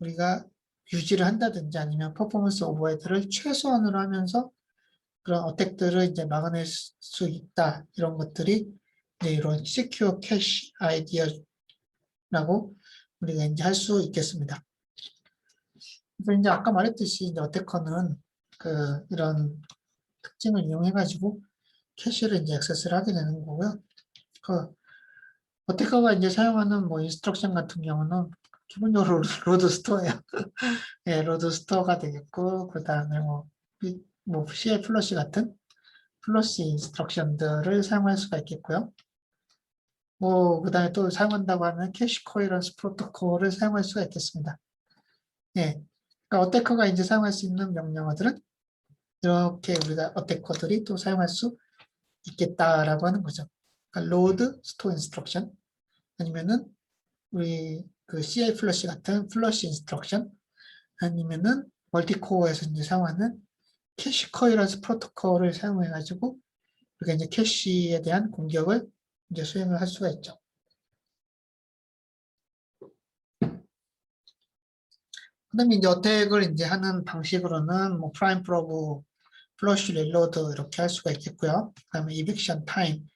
우리가 유지를 한다든지 아니면 퍼포먼스 오버헤드를 최소한으로 하면서 그런 어택들을 이제 막아낼 수 있다. 이런 것들이 이제 이런 시큐어 캐시 아이디어라고 우리가 이제 할 수 있겠습니다. 그래서 이제 아까 말했듯이 이제 어태커는 이런 특징을 이용해 가지고 캐시를 이제 액세스를 하게 되는 거고요. 그 어태커가 이제 사용하는 뭐 인스트럭션 같은 경우는 기본적으로 로드 스토어예요. 예, 로드 스토어가 되겠고 그 다음에 뭐 CL 플러시 같은 플러시 인스트럭션들을 사용할 수가 있겠고요. 뭐 그다음에 또 사용한다고 하면 캐시 코헤런스 프로토콜을 사용할 수가 있겠습니다. 예, 그러니까 어태커가 이제 사용할 수 있는 명령어들은 이렇게 우리가 어태커들이 또 사용할 수 있겠다라고 하는 거죠. 그러니까 load store instruction 아니면은 우리 그 CI 플러시 같은 플러시 인스트럭션 아니면은 멀티코어에서 이제 사용하는 캐시 코헤런스 프로토콜을 사용해 가지고 우리가 이제 캐시에 대한 공격을 이제 수행을 할 수가 있죠. 그다음에 이제 어택을 이제 하는 방식으로는 뭐 프라임 프로브, 플러시 릴로드 이렇게 할 수가 있겠고요. 그다음에 이빅션 타임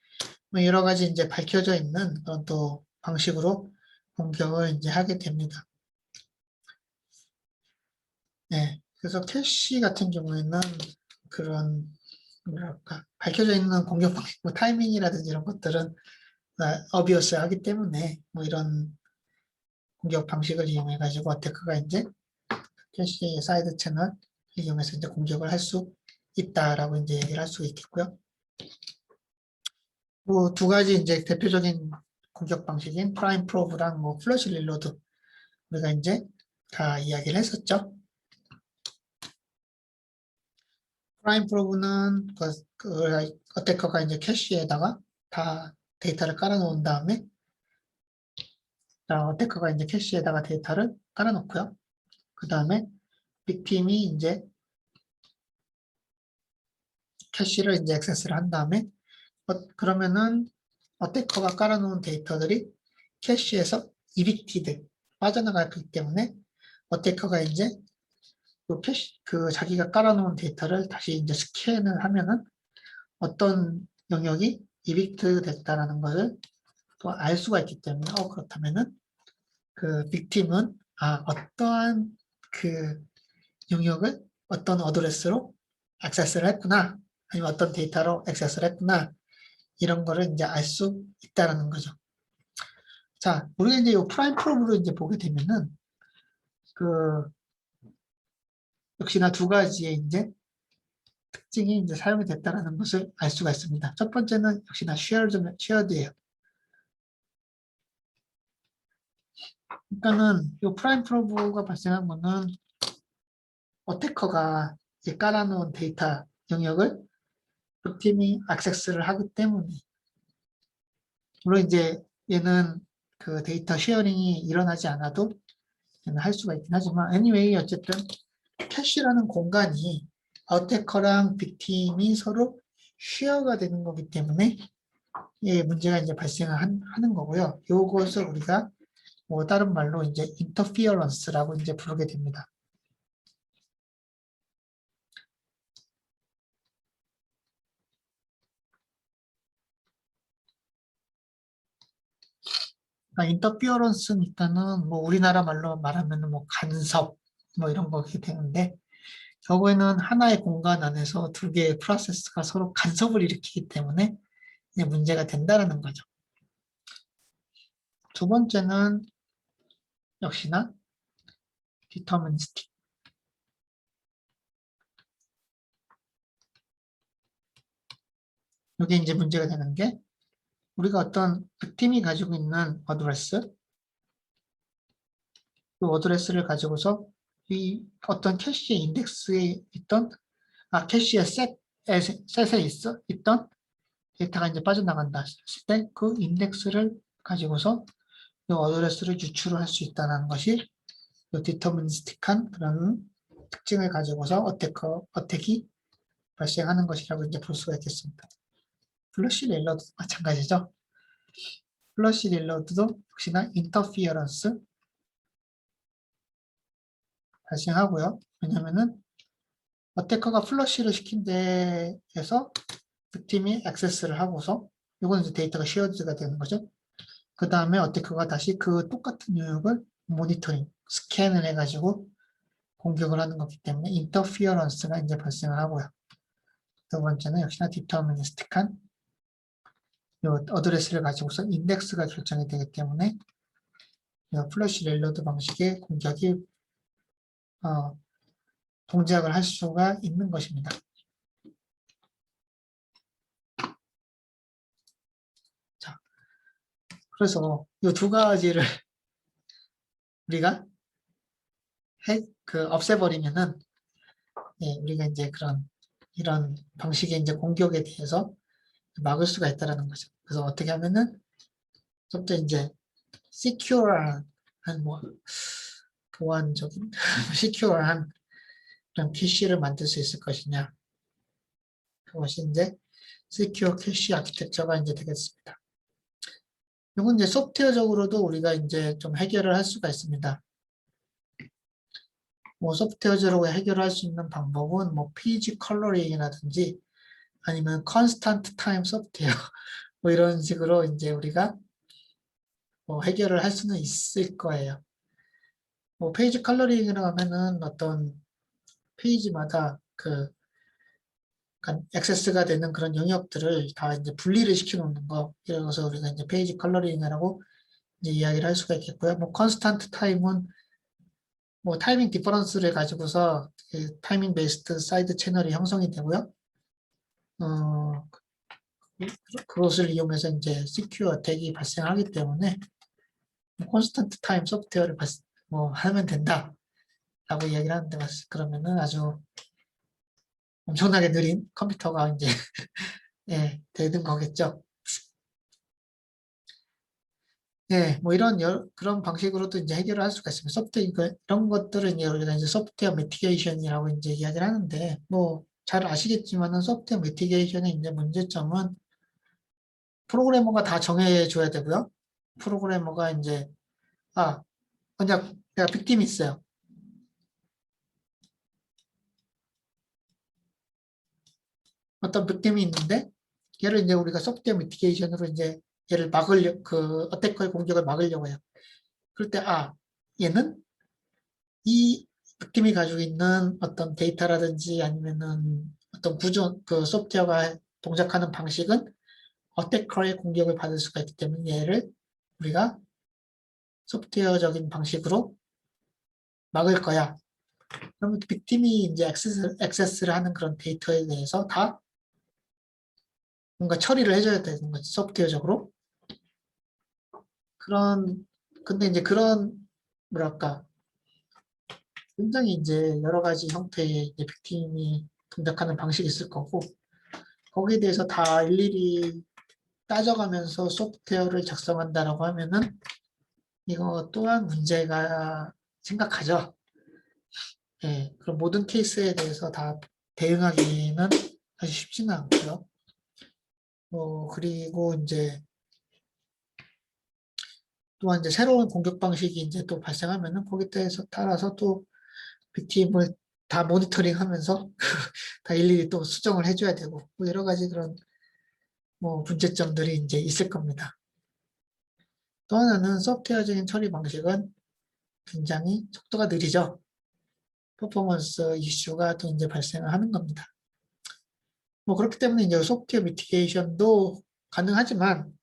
뭐 여러 가지 이제 밝혀져 있는 그런 또 방식으로 공격을 이제 하게 됩니다. 네, 그래서 캐시 같은 경우에는 그런 뭐랄까 밝혀져 있는 공격 방식, 뭐 타이밍이라든지 이런 것들은 어비어스하기 때문에 뭐 이런 공격 방식을 이용해 가지고 어태커가 이제 캐시 사이드 채널 이용해서 이제 공격을 할 수 있다라고 이제 얘기를 할 수 있겠고요. 뭐 두 가지 이제 대표적인 공격 방식인 프라임 프로브랑 뭐 플러시 릴로드 우리가 이제 다 이야기를 했었죠. 프라임 프로브는 어태커가 이제 캐시에다가 다 데이터를 깔아놓은 다음에 어태커가 이제 캐시에다가 데이터를 깔아놓고요. 그 다음에 빅팀이 이제 캐시를 이제 액세스를 한 다음에 그러면은 어태커가 깔아놓은 데이터들이 캐시에서 이빅티드 빠져나가기 때문에 어태커가 이제 그 캐시 그 자기가 깔아놓은 데이터를 다시 이제 스캔을 하면은 어떤 영역이 이빅트 됐다라는 것을 또 알 수가 있기 때문에 그렇다면은 그 빅팀은 어떠한 그 영역을 어떤 어드레스로 액세스를 했구나 아니면 어떤 데이터로 액세스를 했구나 이런 거를 이제 알 수 있다라는 거죠. 자, 우리가 이제 이 프라임 프로브로 이제 보게 되면은 그 역시나 두 가지의 이제 특징이 이제 사용이 됐다라는 것을 알 수가 있습니다. 첫 번째는 역시나 shared예요. 그러니까는 이 프라임 프로브가 발생한 거는 어태커가 이제 깔아놓은 데이터 영역을 그 팀이 액세스를 하기 때문에 물론 이제 얘는 그 데이터 쉐어링이 일어나지 않아도 할 수가 있긴 하지만 anyway 어쨌든 캐시라는 공간이 어태커랑 빅팀이 서로 쉐어가 되는 거기 때문에 문제가 이제 발생하는 거고요. 이것을 우리가 뭐 다른 말로 이제 인터피어런스라고 이제 부르게 됩니다. 그러니까 인터피어런스니까는 뭐 우리나라 말로 말하면 뭐 간섭 뭐 이런 거게 되는데 결국에는 하나의 공간 안에서 두 개의 프로세스가 서로 간섭을 일으키기 때문에 이제 문제가 된다는 거죠. 두 번째는 역시나 디터미니스틱. 이게 이제 문제가 되는 게 우리가 어떤 그 팀이 가지고 있는 어드레스, 그 어드레스를 가지고서 이 어떤 캐시의 인덱스에 있던 캐시의 셋에 있던 데이터가 이제 빠져나간다 했을 때 그 인덱스를 가지고서 이 어드레스를 유출을 할 수 있다는 것이 이 디터미니스틱한 그런 특징을 가지고서 어택이 발생하는 것이라고 이제 볼 수가 있겠습니다. 플러시 릴러도 마찬가지죠. 플러시 릴러드도 역시나 인터피어런스 발생하고요. 왜냐면은 어태커가 플러시를 시킨 데에서 그 팀이 액세스를 하고서 이건 이제 데이터가 쉐어드가 되는 거죠. 그 다음에 어태커가 다시 그 똑같은 영역을 모니터링, 스캔을 해가지고 공격을 하는 거기 때문에 인터피어런스가 이제 발생을 하고요. 두 번째는 역시나 디터미니스틱한 이 어드레스를 가지고서 인덱스가 결정이 되기 때문에 플래시 릴로드 방식의 공격이 동작을 할 수가 있는 것입니다. 자, 그래서 이 두 가지를 우리가 없애버리면은 우리가 이제 이런 방식의 이제 공격에 대해서 막을 수가 있다라는 거죠. 그래서 어떻게 하면은 좀 더 이제 secure한 뭐 보안적인 secure한 그런 PC를 만들 수 있을 것이냐. 그것이 이제 Secure Cache 아키텍처가 이제 되겠습니다. 이건 이제 소프트웨어적으로도 우리가 이제 좀 해결을 할 수가 있습니다. 뭐 소프트웨어적으로 해결할 수 있는 방법은 뭐 페이지 컬러링이라든지 아니면 컨스탄트 타임 소프트웨어 뭐 이런 식으로 이제 우리가 뭐 해결을 할 수는 있을 거예요. 뭐 페이지 컬러링이라고 하면은 어떤 페이지마다 그 액세스가 되는 그런 영역들을 다 이제 분리를 시켜 놓는 거. 이래서 우리가 이제 페이지 컬러링이라고 이제 이야기를 할 수가 있겠고요. 뭐 컨스탄트 타임은 뭐 타이밍 디퍼런스를 가지고서 그 타이밍 베이스드 사이드 채널이 형성이 되고요. 그것을 이용해서 이제 시큐어 어택이 발생하기 때문에 콘스턴트 타임 소프트웨어를 뭐 하면 된다라고 이야기를 하는데 그러면은 아주 엄청나게 느린 컴퓨터가 이제 예, 되는 거겠죠. 예, 뭐 이런 그런 방식으로도 이제 해결을 할 수가 있습니다. 이런 것들은 우리가 이제 소프트웨어 미티게이션이라고 이제 이야기를 하는데 뭐 잘 아시겠지만은 소프트웨어 미티게이션의 이제 문제점은 프로그래머가 다 정해줘야 되고요. 프로그래머가 이제 만약 내가 빅팀이 있어요. 어떤 빅팀이 있는데 얘를 이제 우리가 소프트웨어 미티게이션으로 이제 얘를 어택커의 공격을 막으려고 해요. 그럴 때 얘는 이 빅팀이 가지고 있는 어떤 데이터라든지 아니면은 어떤 그 소프트웨어가 동작하는 방식은 어택커의 공격을 받을 수가 있기 때문에 얘를 우리가 소프트웨어적인 방식으로 막을 거야. 그러면 빅팀이 이제 액세스를 하는 그런 데이터에 대해서 다 뭔가 처리를 해줘야 되는 거지, 소프트웨어적으로. 근데 이제 뭐랄까, 굉장히 이제 여러 가지 형태의 이제 빅팀이 동작하는 방식이 있을 거고, 거기에 대해서 다 일일이 따져가면서 소프트웨어를 작성한다라고 하면은, 이거 또한 문제가 심각하죠. 예, 그럼 모든 케이스에 대해서 다 대응하기는 사실 쉽지는 않고요. 그리고 이제 또한 이제 새로운 공격 방식이 이제 또 발생하면은 거기에 대해서 따라서 또 빅팀을 다 모니터링 하면서 다 일일이 또 수정을 해줘야 되고 뭐 여러 가지 그런 뭐 문제점들이 이제 있을 겁니다. 또 하나는 소프트웨어적인 처리 방식은 굉장히 속도가 느리죠. 퍼포먼스 이슈가 또 이제 발생을 하는 겁니다. 뭐 그렇기 때문에 이제 소프트웨어 미티게이션도 가능하지만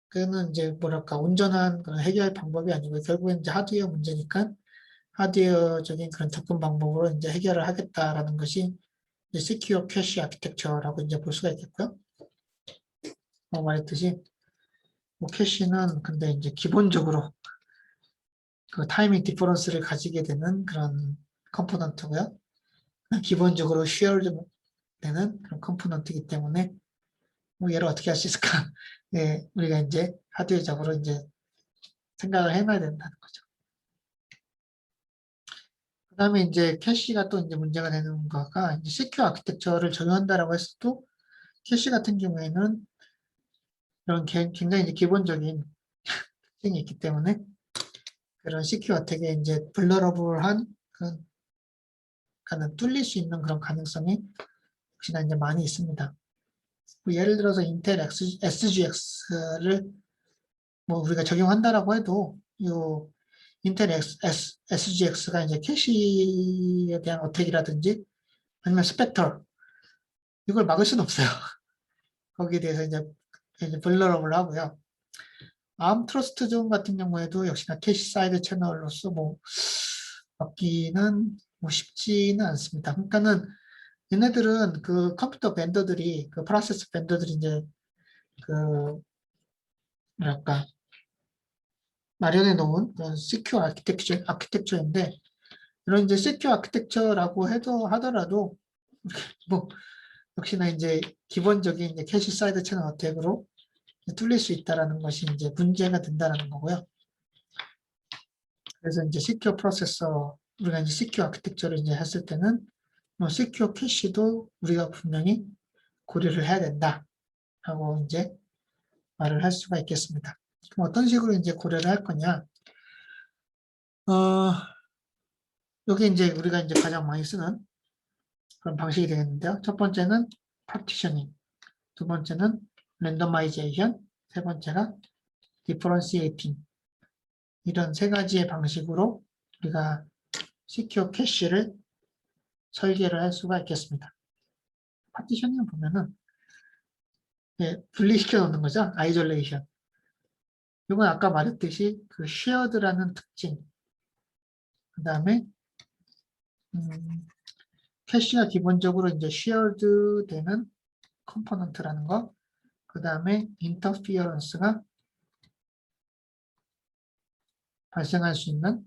그는 이제 뭐랄까 온전한 그런 해결 방법이 아니고 결국엔 이제 하드웨어 문제니까 하드웨어적인 그런 접근 방법으로 이제 해결을 하겠다라는 것이 이제 시큐어 캐시 아키텍처라고 이제 볼 수가 있겠고요. 말했듯이 뭐 캐시는 근데 이제 기본적으로 그 타이밍 디퍼런스를 가지게 되는 그런 컴포넌트고요. 기본적으로 쉐어드 되는 그런 컴포넌트이기 때문에 뭐 얘를 어떻게 할 수 있을까? 예, 우리가 이제 하드웨어적으로 이제 생각을 해놔야 된다는 거죠. 그 다음에 이제 캐시가 또 이제 문제가 되는 거가 이제 시큐어 아키텍처를 적용한다라고 했어도 캐시 같은 경우에는 이런 굉장히 이제 기본적인 특징이 있기 때문에 그런 시큐어 어택에 이제 vulnerable한 그런 뚫릴 수 있는 그런 가능성이 역시나 이제 많이 있습니다. 뭐 예를 들어서 인텔 SGX를 뭐 우리가 적용한다라고 해도 요 인텔 SGX가 이제 캐시에 대한 어택이라든지 아니면 스펙터 이걸 막을 수는 없어요. 거기에 대해서 이제 vulnerable 하고요. 암 트러스트 존 같은 경우에도 역시나 캐시 사이드 채널로서 뭐 막기는 뭐 쉽지는 않습니다. 그러니까는 얘네들은 그 컴퓨터 벤더들이 그 프로세스 벤더들이 이제 그 뭐랄까 마련해 놓은 그런 시큐어 아키텍처인데 이런 이제 시큐어 아키텍처라고 하더라도 뭐 역시나 이제 기본적인 이제 캐시 사이드 채널 어택으로 뚫릴 수 있다라는 것이 이제 문제가 된다라는 거고요. 그래서 이제 시큐어 프로세서 우리가 이제 시큐어 아키텍처를 이제 했을 때는 뭐 시큐어 캐시도 우리가 분명히 고려를 해야 된다. 하고 이제 말을 할 수가 있겠습니다. 그럼 어떤 식으로 이제 고려를 할 거냐? 여기 이제 우리가 이제 가장 많이 쓰는 그런 방식이 되겠는데요. 첫 번째는 파티셔닝, 두 번째는 랜더마이제이션, 세 번째가 디퍼런시에이팅. 이런 세 가지의 방식으로 우리가 시큐어 캐시를 설계를 할 수가 있겠습니다. 파티셔닝을 보면은 분리시켜 놓는 거죠. 아이솔레이션. 이건 아까 말했듯이 그 shared라는 특징, 그 다음에 캐시가 기본적으로 이제 shared 되는 컴포넌트라는 거, 그 다음에 interference가 발생할 수 있는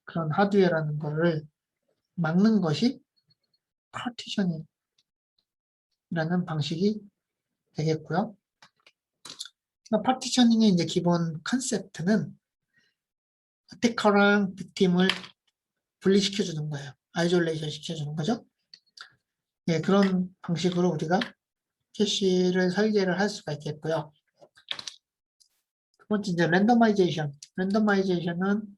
그런 하드웨어라는 거를 막는 것이 파티셔닝이라는 방식이 되겠고요. 파티셔닝의 이제 기본 컨셉트는 어태커랑 빅팀을 분리시켜 주는 거예요. 아이솔레이션 시켜 주는 거죠. 예, 그런 방식으로 우리가 캐시를 설계를 할 수가 있겠고요. 두 번째 이제 랜더마이제이션. 랜더마이제이션은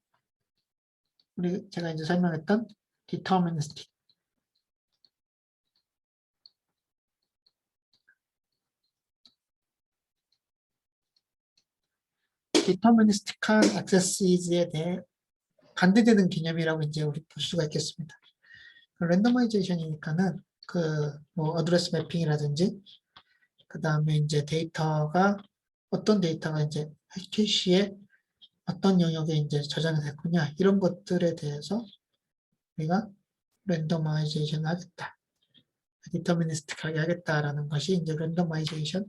제가 이제 설명했던 디터미니스틱. 디터미니스틱한 액세스에 대해 반대되는 개념이라고 이제 우리 볼 수가 있겠습니다. 랜더마이제이션이니까는 뭐 어드레스 매핑이라든지 그 다음에 이제 데이터가 어떤 데이터가 이제 캐시에 어떤 영역에 이제 저장이 됐느냐 이런 것들에 대해서 우리가 랜더마이제이션 하겠다, 디터미니스틱하게 하겠다라는 것이 이제 랜더마이제이션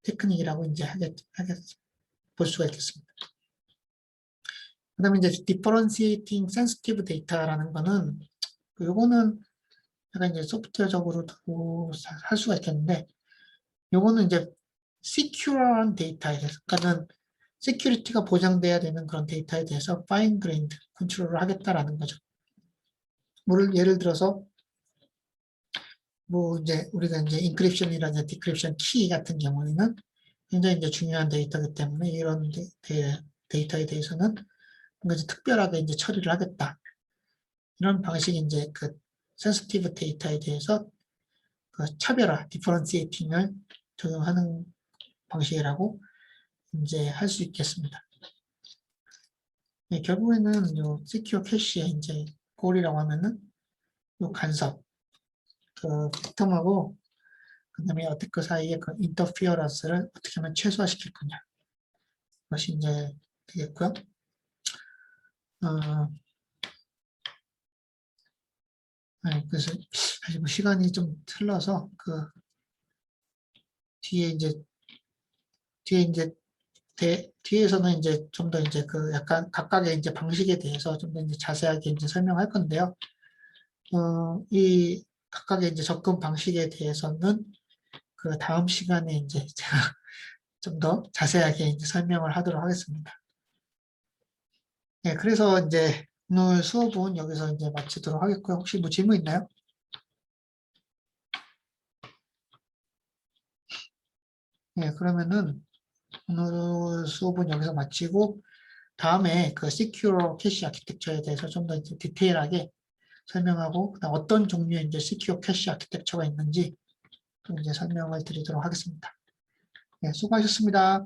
테크닉이라고 이제 볼 수가 있겠습니다. 그다음에 이제 differentiating sensitive data라는 거는 요거는 약간 이제 소프트웨어적으로도 할 수가 있겠는데 요거는 이제 secure한 데이터에 대해서 그러니까는 시큐리티가 보장돼야 되는 그런 데이터에 대해서 fine grained 컨트롤을 하겠다라는 거죠. 예를 들어서 뭐 이제 우리가 이제 인크립션이라든지 디크립션 키 같은 경우에는 굉장히 이제 중요한 데이터이기 때문에 이런 데이터에 대해서는 뭔가 이제 특별하게 이제 처리를 하겠다. 이런 방식이 이제 그 센시티브 데이터에 대해서 그 차별화, 디퍼런시에이팅을 적용하는 방식이라고 이제 할 수 있겠습니다. 네, 결국에는 요 시큐어 캐시의 이제 골이라고 하면은 요 간섭, 그 빅텀하고 그다음에 어태커 사이의 그 인터피어런스를 어떻게 하면 최소화시킬 거냐. 그것이 이제 되겠고요. 그래서 사실 뭐 시간이 좀 흘러서 뒤에 이제 뒤에서는 이제 좀 더 이제 약간 각각의 이제 방식에 대해서 좀 더 이제 자세하게 이제 설명할 건데요. 이 각각의 이제 접근 방식에 대해서는 그 다음 시간에 이제 제가 좀 더 자세하게 이제 설명을 하도록 하겠습니다. 네, 그래서 이제 오늘 수업은 여기서 이제 마치도록 하겠고요. 혹시 뭐 질문 있나요? 네, 그러면은 오늘 수업은 여기서 마치고 다음에 그 Secure Cache 아키텍처에 대해서 좀 더 이제 디테일하게 설명하고 그다음 어떤 종류의 이제 Secure Cache 아키텍처가 있는지 좀 이제 설명을 드리도록 하겠습니다. 네, 수고하셨습니다.